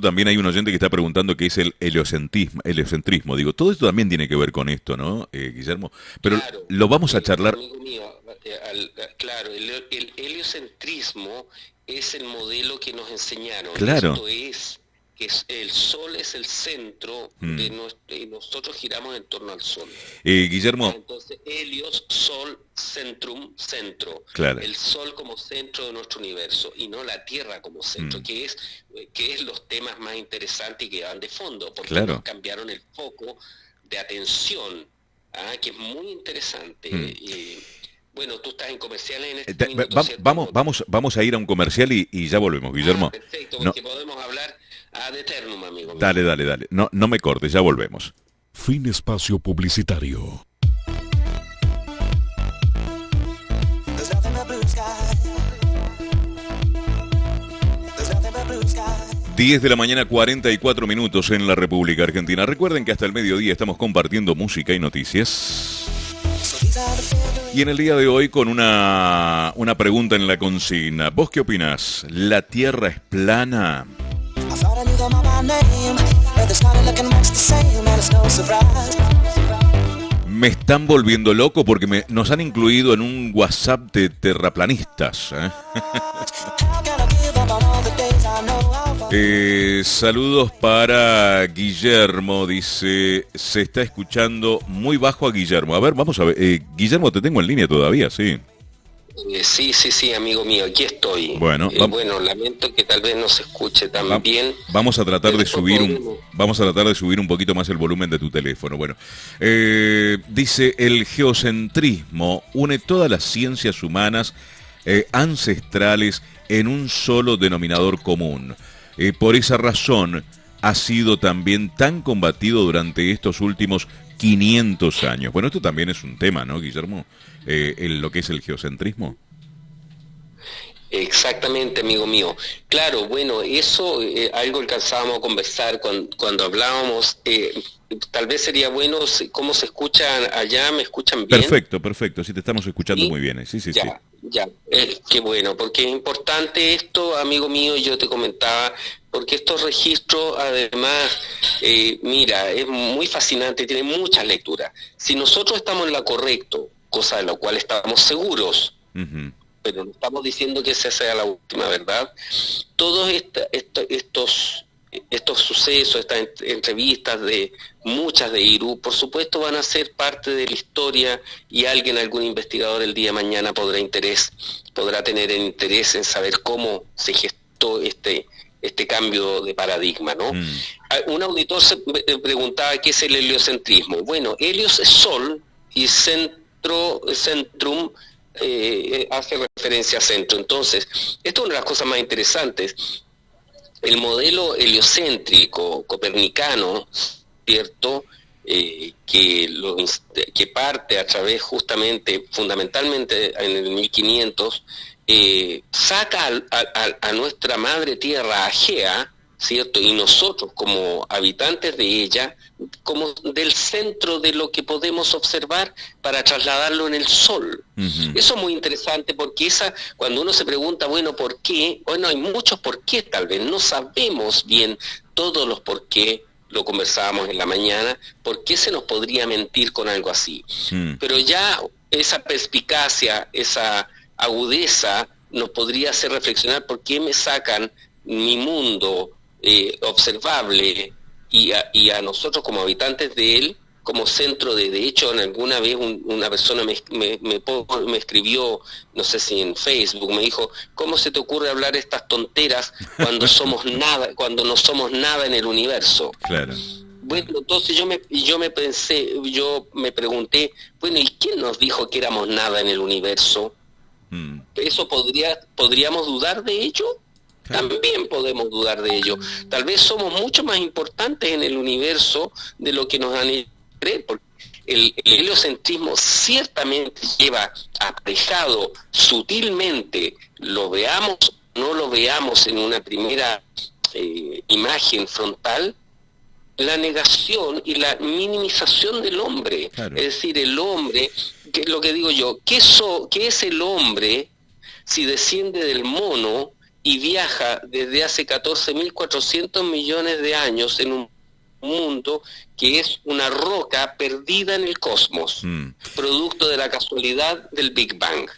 también hay un oyente que está preguntando qué es el heliocentrismo. Digo, todo esto también tiene que ver con esto, ¿no, Guillermo? Pero claro, lo vamos a charlar. Amigo mío, claro, el heliocentrismo es el modelo que nos enseñaron. Claro. Esto es que el Sol es el centro y nosotros giramos en torno al Sol. Guillermo. Entonces, helios, Sol, centrum, centro. Claro. El Sol como centro de nuestro universo y no la Tierra como centro, que es los temas más interesantes y que van de fondo, porque nos cambiaron el foco de atención, que es muy interesante. Bueno, tú estás en comerciales en este minuto, vamos a ir a un comercial y ya volvemos, Guillermo. Perfecto, porque podemos hablar ad eternum, amigo. Dale. No me cortes, ya volvemos. Fin espacio publicitario. 10 de la mañana, 44 minutos en la República Argentina. Recuerden que hasta el mediodía estamos compartiendo música y noticias. Y en el día de hoy con una pregunta en la consigna. ¿Vos qué opinás? ¿La Tierra es plana? Me están volviendo loco porque nos han incluido en un WhatsApp de terraplanistas. Saludos para Guillermo, dice, se está escuchando muy bajo a Guillermo. A ver, vamos a ver, Guillermo, te tengo en línea todavía, sí. Sí, amigo mío, aquí estoy. Bueno, lamento que tal vez no se escuche tan bien. Vamos a tratar de subir un poquito más el volumen de tu teléfono. Bueno, dice, el geocentrismo une todas las ciencias humanas ancestrales en un solo denominador común. Por esa razón ha sido también tan combatido durante estos últimos 500 años. Bueno, esto también es un tema, ¿no, Guillermo? Lo que es el geocentrismo. Exactamente, amigo mío. Claro, bueno, eso algo alcanzábamos a conversar cuando hablábamos. Tal vez sería bueno, ¿cómo se escuchan allá? ¿Me escuchan bien? Perfecto, sí te estamos escuchando muy bien. Sí. Ya, qué bueno, porque es importante esto, amigo mío, yo te comentaba, porque estos registros, además, mira, es muy fascinante, tiene muchas lecturas. Si nosotros estamos en lo correcto, cosa de lo cual estamos seguros, pero no estamos diciendo que esa sea la última verdad, todos estos estos sucesos, estas entrevistas de muchas de IRU, por supuesto van a ser parte de la historia, y algún investigador el día de mañana podrá tener interés en saber cómo se gestó este cambio de paradigma, ¿no? Un auditor se preguntaba qué es el heliocentrismo. Bueno, helios es sol y centrum hace referencia a centro. Entonces, esto es una de las cosas más interesantes. El modelo heliocéntrico copernicano, ¿cierto?, que parte a través fundamentalmente en el 1500, saca a nuestra madre tierra, Agea, ¿cierto?, y nosotros como habitantes de ella, como del centro de lo que podemos observar, para trasladarlo en el sol. Uh-huh. Eso es muy interesante, porque cuando uno se pregunta, bueno, ¿por qué? Bueno, hay muchos por qué, tal vez no sabemos bien todos los por qué. Lo conversábamos en la mañana, ¿por qué se nos podría mentir con algo así? Pero ya esa perspicacia, esa agudeza nos podría hacer reflexionar por qué me sacan mi mundo observable y a nosotros como habitantes de él como centro de hecho. En alguna vez una persona me escribió, no sé si en Facebook, me dijo, ¿cómo se te ocurre hablar estas tonteras cuando no somos nada en el universo? Claro. Bueno, entonces yo me pregunté, bueno, ¿y quién nos dijo que éramos nada en el universo? ¿Eso podríamos dudar de ello? Claro. También podemos dudar de ello. Tal vez somos mucho más importantes en el universo de lo que nos han hecho creer, porque el heliocentrismo ciertamente lleva aparejado sutilmente, lo veamos o no lo veamos en una primera imagen frontal, la negación y la minimización del hombre. Claro. Es decir, el hombre, que es lo que digo yo, ¿qué es el hombre si desciende del mono y viaja desde hace 14.400 millones de años en un mundo que es una roca perdida en el cosmos, producto de la casualidad del Big Bang?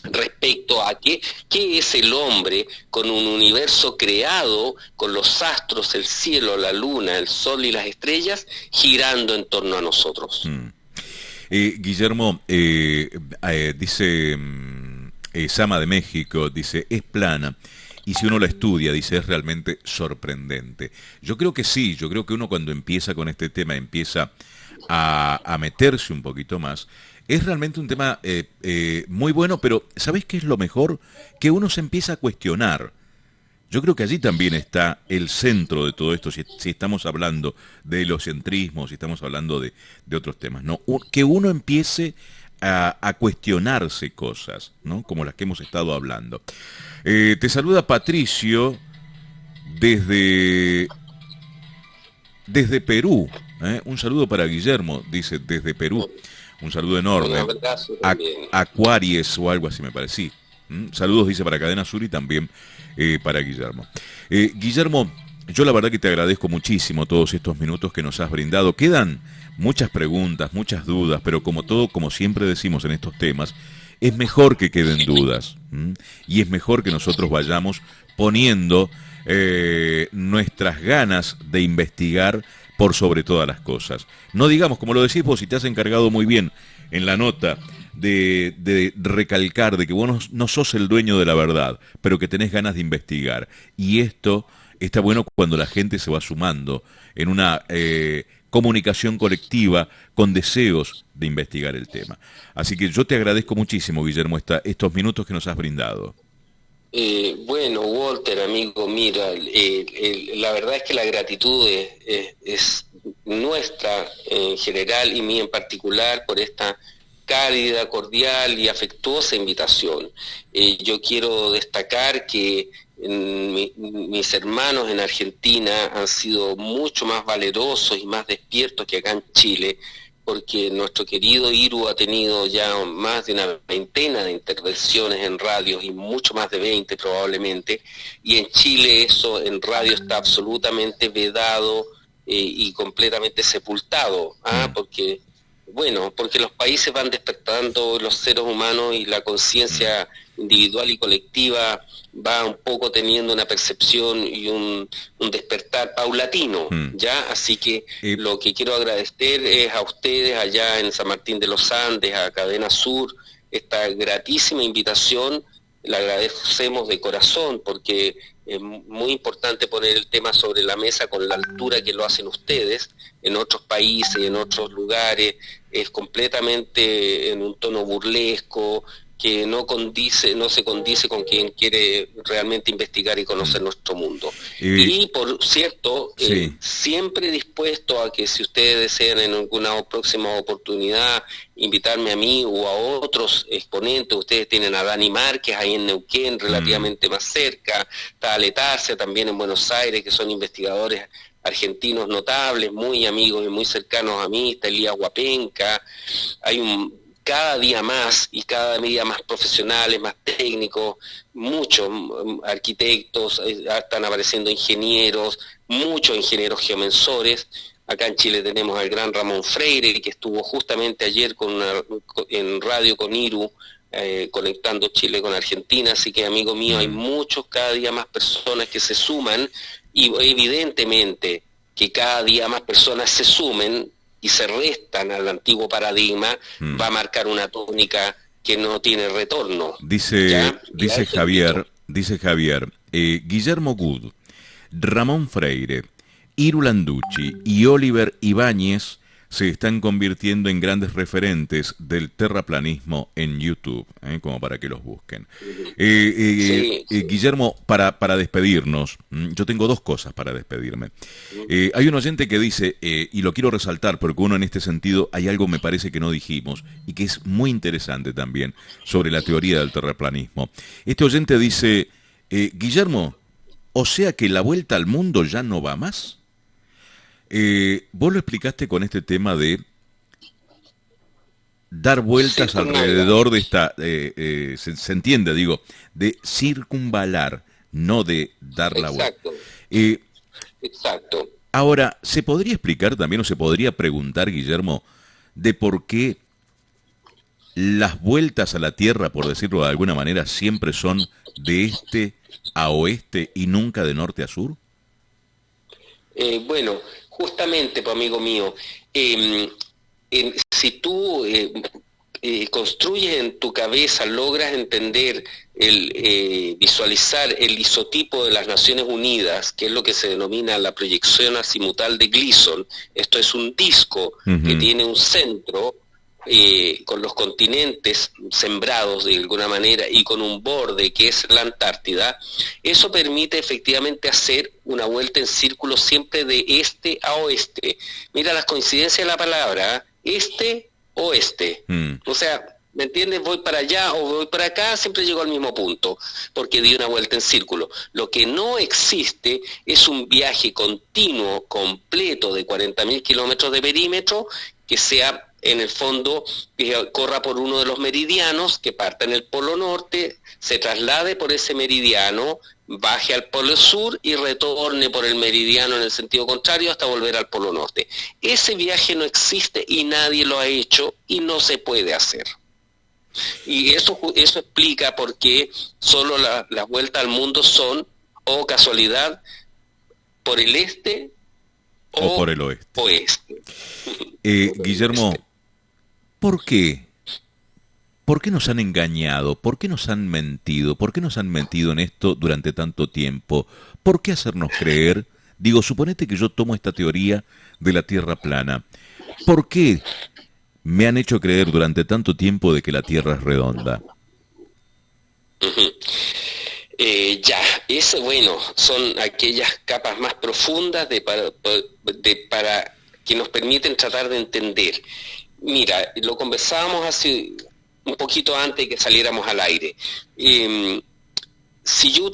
Respecto a qué es el hombre con un universo creado, con los astros, el cielo, la luna, el sol y las estrellas girando en torno a nosotros. Guillermo, dice Sama de México, dice, es plana, y si uno la estudia, dice, es realmente sorprendente. Yo creo que sí, yo creo que uno cuando empieza con este tema, empieza a meterse un poquito más, es realmente un tema muy bueno, pero ¿sabés qué es lo mejor? Que uno se empieza a cuestionar. Yo creo que allí también está el centro de todo esto, si estamos hablando de heliocentrismo, si estamos hablando de otros temas, ¿no? Que uno empiece a cuestionarse cosas, ¿no? Como las que hemos estado hablando. Te saluda Patricio desde Perú. Un saludo para Guillermo, dice, desde Perú. Un saludo enorme. Un abrazo también. Acuaries o algo así me pareció. Saludos, dice, para Cadena Sur y también para Guillermo. Guillermo, yo la verdad que te agradezco muchísimo todos estos minutos que nos has brindado. Quedan muchas preguntas, muchas dudas, pero como siempre decimos en estos temas, es mejor que queden dudas. Y es mejor que nosotros vayamos poniendo nuestras ganas de investigar por sobre todas las cosas. No digamos, como lo decís vos, si te has encargado muy bien en la nota de recalcar de que vos no sos el dueño de la verdad, pero que tenés ganas de investigar. Y esto está bueno cuando la gente se va sumando en una comunicación colectiva con deseos de investigar el tema. Así que yo te agradezco muchísimo, Guillermo, estos minutos que nos has brindado. Bueno, Walter, amigo, mira, la verdad es que la gratitud es nuestra en general y mía en particular por esta cálida, cordial y afectuosa invitación. Yo quiero destacar que mis hermanos en Argentina han sido mucho más valerosos y más despiertos que acá en Chile, porque nuestro querido IRU ha tenido ya más de una veintena de intervenciones en radios y mucho más de 20 probablemente, y en Chile eso en radio está absolutamente vedado y completamente sepultado, porque Bueno, porque los países van despertando, los seres humanos y la conciencia individual y colectiva va un poco teniendo una percepción y un despertar paulatino, ¿ya? Así que lo que quiero agradecer es a ustedes allá en San Martín de los Andes, a Cadena Sur, esta gratísima invitación. La agradecemos de corazón porque es muy importante poner el tema sobre la mesa con la altura que lo hacen ustedes. En otros países, en otros lugares, es completamente en un tono burlesco, que no se condice con quien quiere realmente investigar y conocer nuestro mundo. Y por cierto, siempre dispuesto a que si ustedes desean en alguna próxima oportunidad invitarme a mí o a otros exponentes, ustedes tienen a Dani Márquez ahí en Neuquén, relativamente más cerca, está Ale Tarcia también en Buenos Aires, que son investigadores argentinos notables, muy amigos y muy cercanos a mí, está Elías Huapenca, hay cada día más y cada día más profesionales, más técnicos, muchos arquitectos, están apareciendo ingenieros, muchos ingenieros geomensores. Acá en Chile tenemos al gran Ramón Freire, que estuvo justamente ayer en radio con IRU, conectando Chile con Argentina, así que amigo mío, hay muchos, cada día más personas que se suman, y evidentemente que cada día más personas se sumen y se restan al antiguo paradigma, va a marcar una tónica que no tiene retorno. Dice Javier, Guillermo Good, Ramón Freire, Iru Landucci y Oliver Ibáñez se están convirtiendo en grandes referentes del terraplanismo en YouTube, como para que los busquen. Guillermo, para despedirnos, yo tengo dos cosas para despedirme. Hay un oyente que dice, y lo quiero resaltar porque uno en este sentido hay algo me parece que no dijimos y que es muy interesante también sobre la teoría del terraplanismo. Este oyente dice, Guillermo, o sea que la vuelta al mundo ya no va más. Vos lo explicaste con este tema de dar vueltas alrededor de esta, se entiende, digo, de circunvalar, no de dar la vuelta. Exacto. Ahora, ¿se podría explicar también o se podría preguntar, Guillermo, de por qué las vueltas a la Tierra, por decirlo de alguna manera, siempre son de este a oeste y nunca de norte a sur? Bueno, justamente, pues, amigo mío, si tú construyes en tu cabeza, logras entender, visualizar el isotipo de las Naciones Unidas, que es lo que se denomina la proyección azimutal de Gleason, esto es un disco que tiene un centro, con los continentes sembrados de alguna manera y con un borde que es la Antártida, eso permite efectivamente hacer una vuelta en círculo siempre de este a oeste. Mira las coincidencias de la palabra, este-oeste. O sea, ¿me entiendes? Voy para allá o voy para acá, siempre llego al mismo punto, porque di una vuelta en círculo. Lo que no existe es un viaje continuo, completo, de 40.000 kilómetros de perímetro, que sea en el fondo, que corra por uno de los meridianos, que parta en el polo norte, se traslade por ese meridiano, baje al polo sur y retorne por el meridiano en el sentido contrario hasta volver al polo norte. Ese viaje no existe y nadie lo ha hecho y no se puede hacer. Y eso explica por qué solo las vueltas al mundo son, o casualidad, por el este o por el oeste. Guillermo, ¿por qué? ¿Por qué nos han engañado? ¿Por qué nos han mentido? ¿Por qué nos han mentido en esto durante tanto tiempo? ¿Por qué hacernos creer? Digo, suponete que yo tomo esta teoría de la Tierra plana. ¿Por qué me han hecho creer durante tanto tiempo de que la Tierra es redonda? Son aquellas capas más profundas para que nos permiten tratar de entender. Mira, lo conversábamos hace un poquito antes de que saliéramos al aire. Si yo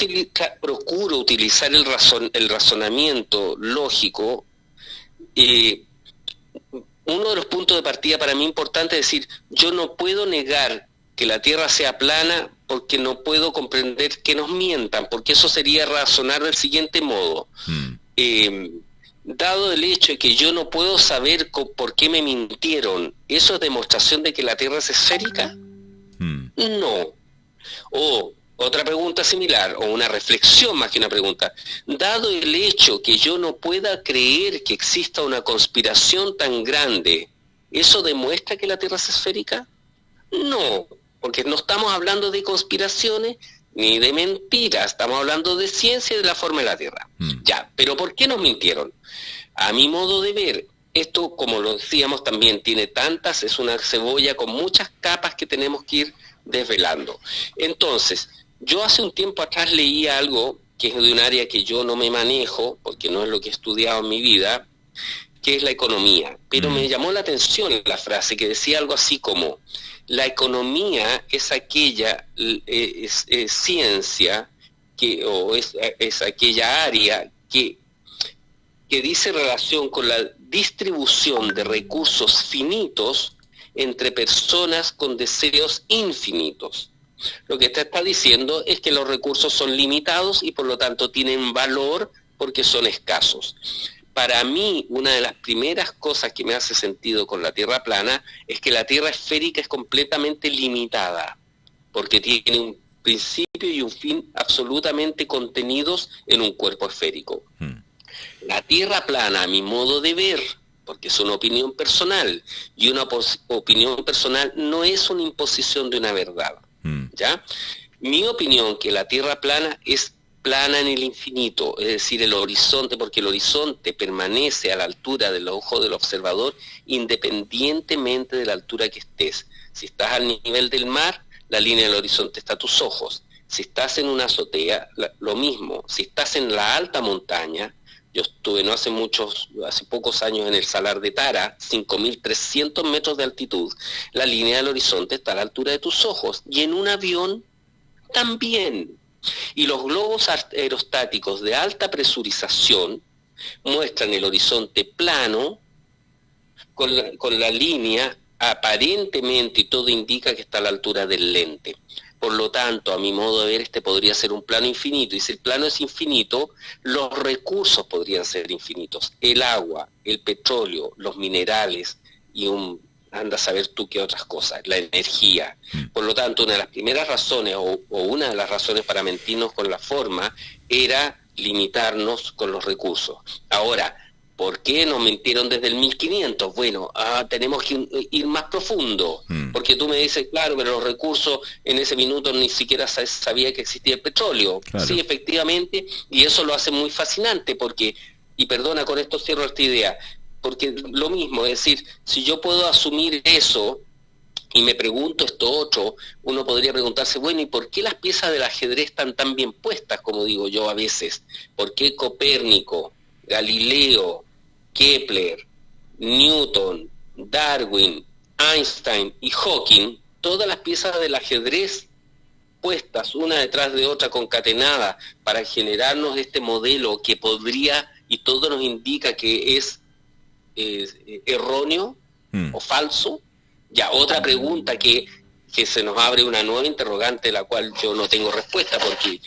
procuro utilizar el razonamiento lógico, uno de los puntos de partida para mí importante es decir, yo no puedo negar que la Tierra sea plana porque no puedo comprender que nos mientan, porque eso sería razonar del siguiente modo. dado el hecho de que yo no puedo saber por qué me mintieron, ¿eso es demostración de que la Tierra es esférica? No. O otra pregunta similar, o una reflexión más que una pregunta. Dado el hecho que yo no pueda creer que exista una conspiración tan grande, ¿eso demuestra que la Tierra es esférica? No, porque no estamos hablando de conspiraciones ni de mentiras, estamos hablando de ciencia y de la forma de la Tierra. Ya, pero ¿por qué nos mintieron? A mi modo de ver, esto, como lo decíamos, también tiene tantas, es una cebolla con muchas capas que tenemos que ir desvelando. Entonces, yo hace un tiempo atrás leí algo que es de un área que yo no me manejo, porque no es lo que he estudiado en mi vida, que es la economía. Pero me llamó la atención la frase que decía algo así como: la economía es aquella ciencia es aquella área que dice relación con la distribución de recursos finitos entre personas con deseos infinitos. Lo que te está diciendo es que los recursos son limitados y por lo tanto tienen valor porque son escasos. Para mí, una de las primeras cosas que me hace sentido con la Tierra plana es que la Tierra esférica es completamente limitada, porque tiene un principio y un fin absolutamente contenidos en un cuerpo esférico. La Tierra plana, a mi modo de ver, porque es una opinión personal, y una opinión personal no es una imposición de una verdad, ¿ya? Mi opinión que la Tierra plana es plana en el infinito, es decir, el horizonte, porque el horizonte permanece a la altura del ojo del observador independientemente de la altura que estés. Si estás al nivel del mar, la línea del horizonte está a tus ojos. Si estás en una azotea, lo mismo. Si estás en la alta montaña, yo estuve hace pocos años en el Salar de Tara, 5.300 metros de altitud, la línea del horizonte está a la altura de tus ojos, y en un avión también. Y los globos aerostáticos de alta presurización muestran el horizonte plano con la línea aparentemente, y todo indica que está a la altura del lente. Por lo tanto, a mi modo de ver, este podría ser un plano infinito, y si el plano es infinito, los recursos podrían ser infinitos. El agua, el petróleo, los minerales y anda a saber tú qué otras cosas, la energía. Por lo tanto, una de las primeras razones, o una de las razones para mentirnos con la forma, era limitarnos con los recursos. Ahora, ¿por qué nos mintieron desde el 1500? Bueno, tenemos que ir más profundo, porque tú me dices, claro, pero los recursos en ese minuto ni siquiera sabía que existía el petróleo. Claro. Sí, efectivamente, y eso lo hace muy fascinante, porque, y perdona, con esto cierro esta idea, porque lo mismo, es decir, si yo puedo asumir eso y me pregunto esto otro, uno podría preguntarse, bueno, ¿y por qué las piezas del ajedrez están tan bien puestas, como digo yo a veces? ¿Por qué Copérnico, Galileo, Kepler, Newton, Darwin, Einstein y Hawking, todas las piezas del ajedrez puestas una detrás de otra, concatenadas, para generarnos este modelo que podría, y todo nos indica que es erróneo o falso? Ya, otra pregunta que se nos abre una nueva interrogante, la cual yo no tengo respuesta, porque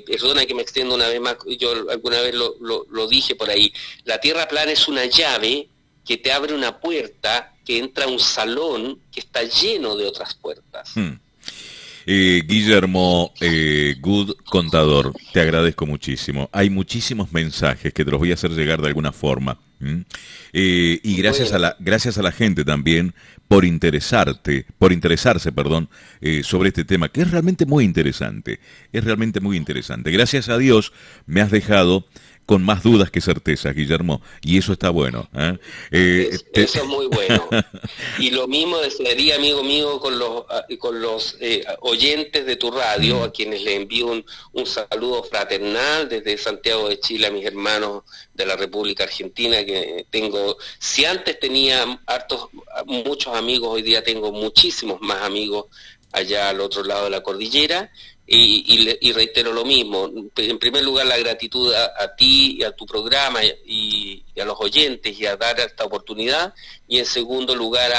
perdona que me extienda una vez más, yo alguna vez lo dije por ahí, la Tierra plana es una llave que te abre una puerta que entra a un salón que está lleno de otras puertas. Guillermo Good, contador, te agradezco muchísimo. Hay muchísimos mensajes que te los voy a hacer llegar de alguna forma. Y gracias a la gente también por interesarse, sobre este tema, que es realmente muy interesante. Gracias a Dios me has dejado con más dudas que certezas, Guillermo, y eso está bueno. Eso es muy bueno. Y lo mismo desearía, amigo mío, con los oyentes de tu radio, a quienes le envío un saludo fraternal desde Santiago de Chile, a mis hermanos de la República Argentina, que tengo, si antes tenía muchos amigos, hoy día tengo muchísimos más amigos allá al otro lado de la cordillera. Y reitero lo mismo, en primer lugar la gratitud a ti y a tu programa y a los oyentes, y a dar esta oportunidad, y en segundo lugar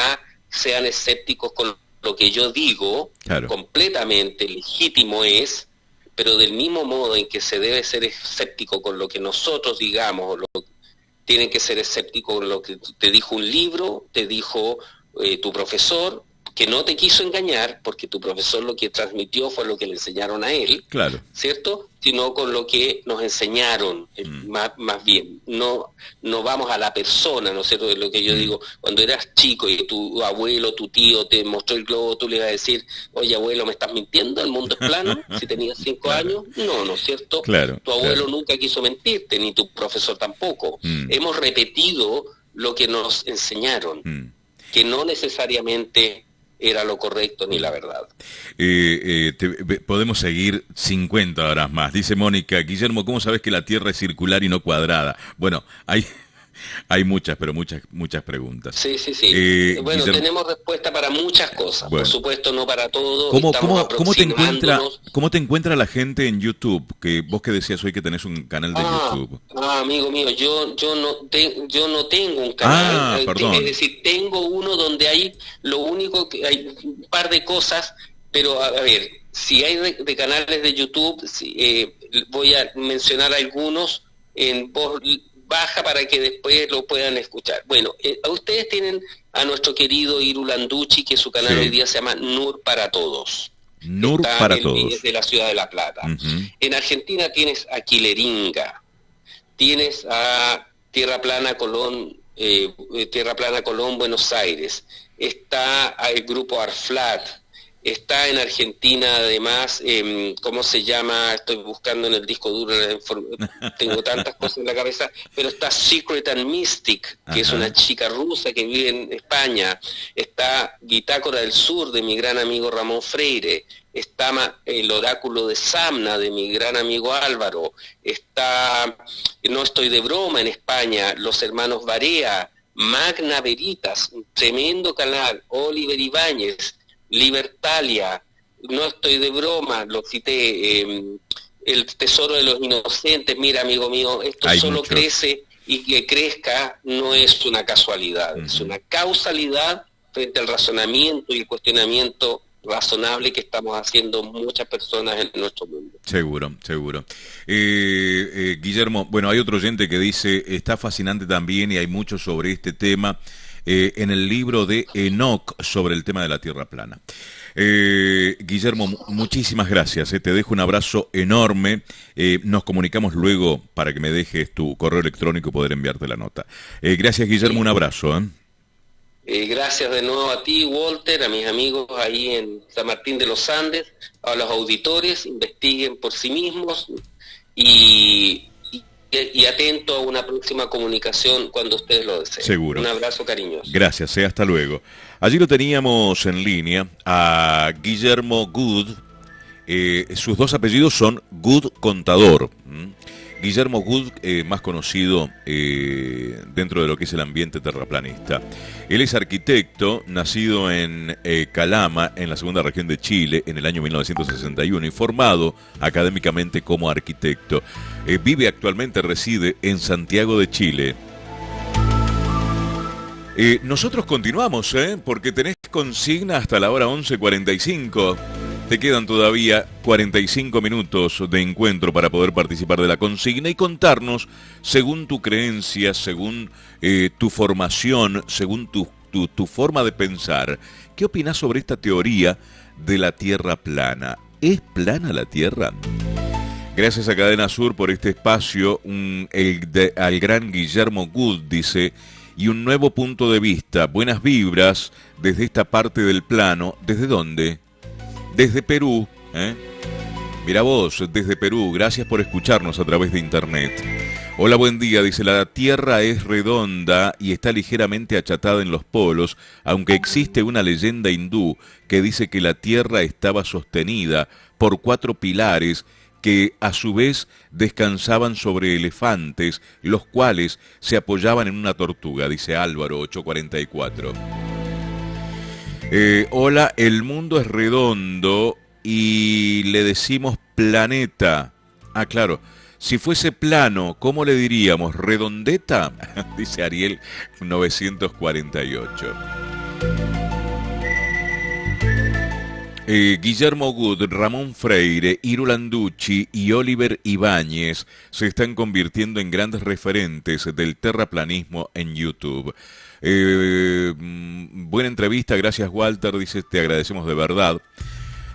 sean escépticos con lo que yo digo. Claro. Completamente legítimo es, pero del mismo modo en que se debe ser escéptico con lo que nosotros digamos, tienen que ser escépticos con lo que te dijo un libro, te dijo tu profesor, que no te quiso engañar, porque tu profesor lo que transmitió fue lo que le enseñaron a él, claro, ¿cierto? Sino con lo que nos enseñaron, más bien. No vamos a la persona, ¿no es cierto? Es lo que yo digo, cuando eras chico y tu abuelo, tu tío te mostró el globo, tú le ibas a decir, oye abuelo, ¿me estás mintiendo? ¿El mundo es plano? Si tenías 5 claro. años, no es cierto. Claro, tu abuelo claro. nunca quiso mentirte, ni tu profesor tampoco. Hemos repetido lo que nos enseñaron, que no necesariamente era lo correcto ni la verdad. Podemos seguir 50 horas más. Dice Mónica, Guillermo, ¿cómo sabes que la Tierra es circular y no cuadrada? Bueno, hay muchas, pero muchas preguntas. Sí. Bueno, Guillermo, tenemos respuesta para muchas cosas, bueno, por supuesto no para todo. ¿Cómo te encuentra la gente en YouTube? Que vos que decías hoy que tenés un canal de YouTube. Amigo mío, yo no tengo un canal. Perdón. Es decir, tengo uno donde hay lo único que hay un par de cosas, pero a ver, si hay de canales de YouTube, voy a mencionar algunos en voz baja para que después lo puedan escuchar. Bueno, ustedes tienen a nuestro querido Iru Landucci, que su canal de día se llama Nur para Todos. Nur para Todos. Es de la ciudad de La Plata. En Argentina tienes a Quileringa, tienes a Tierra Plana Colón, Buenos Aires, está el grupo Arflat, está en Argentina además, ¿cómo se llama? Estoy buscando en el disco duro, tengo tantas cosas en la cabeza, pero está Secret and Mystic, que es una chica rusa que vive en España, está Bitácora del Sur, de mi gran amigo Ramón Freire, está el Oráculo de Samna, de mi gran amigo Álvaro, está No Estoy de Broma en España, los hermanos Barea, Magna Veritas, un tremendo canal, Oliver Ibáñez, Libertalia, No Estoy de Broma, lo cité, El Tesoro de los Inocentes. Mira, amigo mío, esto hay solo muchos. crece, y que crezca no es una casualidad, es una causalidad frente al razonamiento y el cuestionamiento razonable que estamos haciendo muchas personas en nuestro mundo. Seguro. Guillermo, bueno, hay otro oyente que dice, está fascinante también y hay mucho sobre este tema en el libro de Enoch sobre el tema de la Tierra plana. Guillermo, muchísimas gracias, te dejo un abrazo enorme, nos comunicamos luego para que me dejes tu correo electrónico y poder enviarte la nota. Gracias, Guillermo, un abrazo. Gracias de nuevo a ti, Walter, a mis amigos ahí en San Martín de los Andes, a los auditores, investiguen por sí mismos y atento a una próxima comunicación cuando ustedes lo deseen. Seguro. Un abrazo cariñoso. Gracias, hasta luego. Allí lo teníamos en línea a Guillermo Good. Sus dos apellidos son Good Contador. Guillermo Good, más conocido dentro de lo que es el ambiente terraplanista. Él es arquitecto, nacido en Calama, en la segunda región de Chile, en el año 1961, y formado académicamente como arquitecto. Vive actualmente, reside en Santiago de Chile. Nosotros continuamos, porque tenés consigna hasta la hora 11:45. Te quedan todavía 45 minutos de encuentro para poder participar de la consigna y contarnos, según tu creencia, según tu formación, según tu forma de pensar, ¿qué opinás sobre esta teoría de la Tierra plana? ¿Es plana la Tierra? Gracias a Cadena Sur por este espacio, al gran Guillermo Good, dice, y un nuevo punto de vista, buenas vibras desde esta parte del plano. ¿Desde dónde? Desde Perú, Mira vos, desde Perú, gracias por escucharnos a través de internet. Hola, buen día, dice, la Tierra es redonda y está ligeramente achatada en los polos, aunque existe una leyenda hindú que dice que la Tierra estaba sostenida por 4 pilares que a su vez descansaban sobre elefantes, los cuales se apoyaban en una tortuga, dice Álvaro 844. Hola, el mundo es redondo y le decimos planeta. Ah, claro, si fuese plano, ¿cómo le diríamos? ¿Redondeta? Dice Ariel 948. Guillermo Good, Ramón Freire, Iru Landucci y Oliver Ibáñez se están convirtiendo en grandes referentes del terraplanismo en YouTube. Buena entrevista, gracias Walter, dice, te agradecemos de verdad.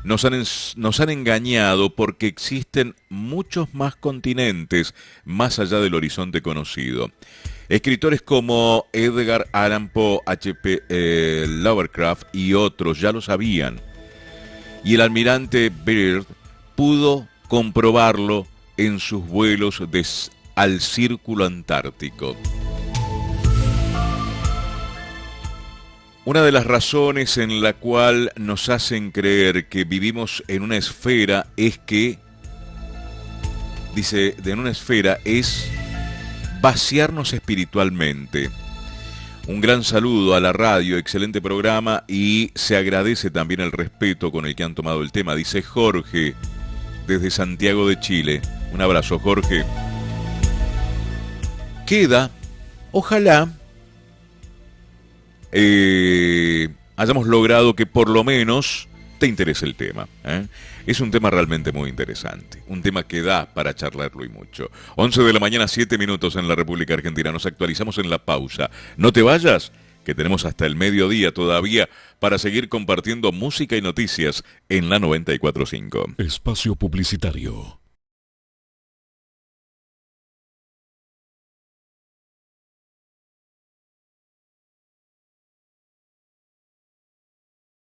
Nos han engañado porque existen muchos más continentes más allá del horizonte conocido. Escritores como Edgar Allan Poe, H.P. Lovecraft y otros ya lo sabían. Y el almirante Byrd pudo comprobarlo en sus vuelos al Círculo Antártico. Una de las razones en la cual nos hacen creer que vivimos en una esfera es que, dice, en una esfera es vaciarnos espiritualmente. Un gran saludo a la radio, excelente programa y se agradece también el respeto con el que han tomado el tema, dice Jorge, desde Santiago de Chile. Un abrazo, Jorge. Queda, ojalá, hayamos logrado que por lo menos te interese el tema. Es un tema realmente muy interesante, un tema que da para charlarlo y mucho. 11 de la mañana, 7 minutos en la República Argentina. Nos actualizamos en la pausa. No te vayas, que tenemos hasta el mediodía todavía para seguir compartiendo música y noticias en la 94.5. Espacio publicitario.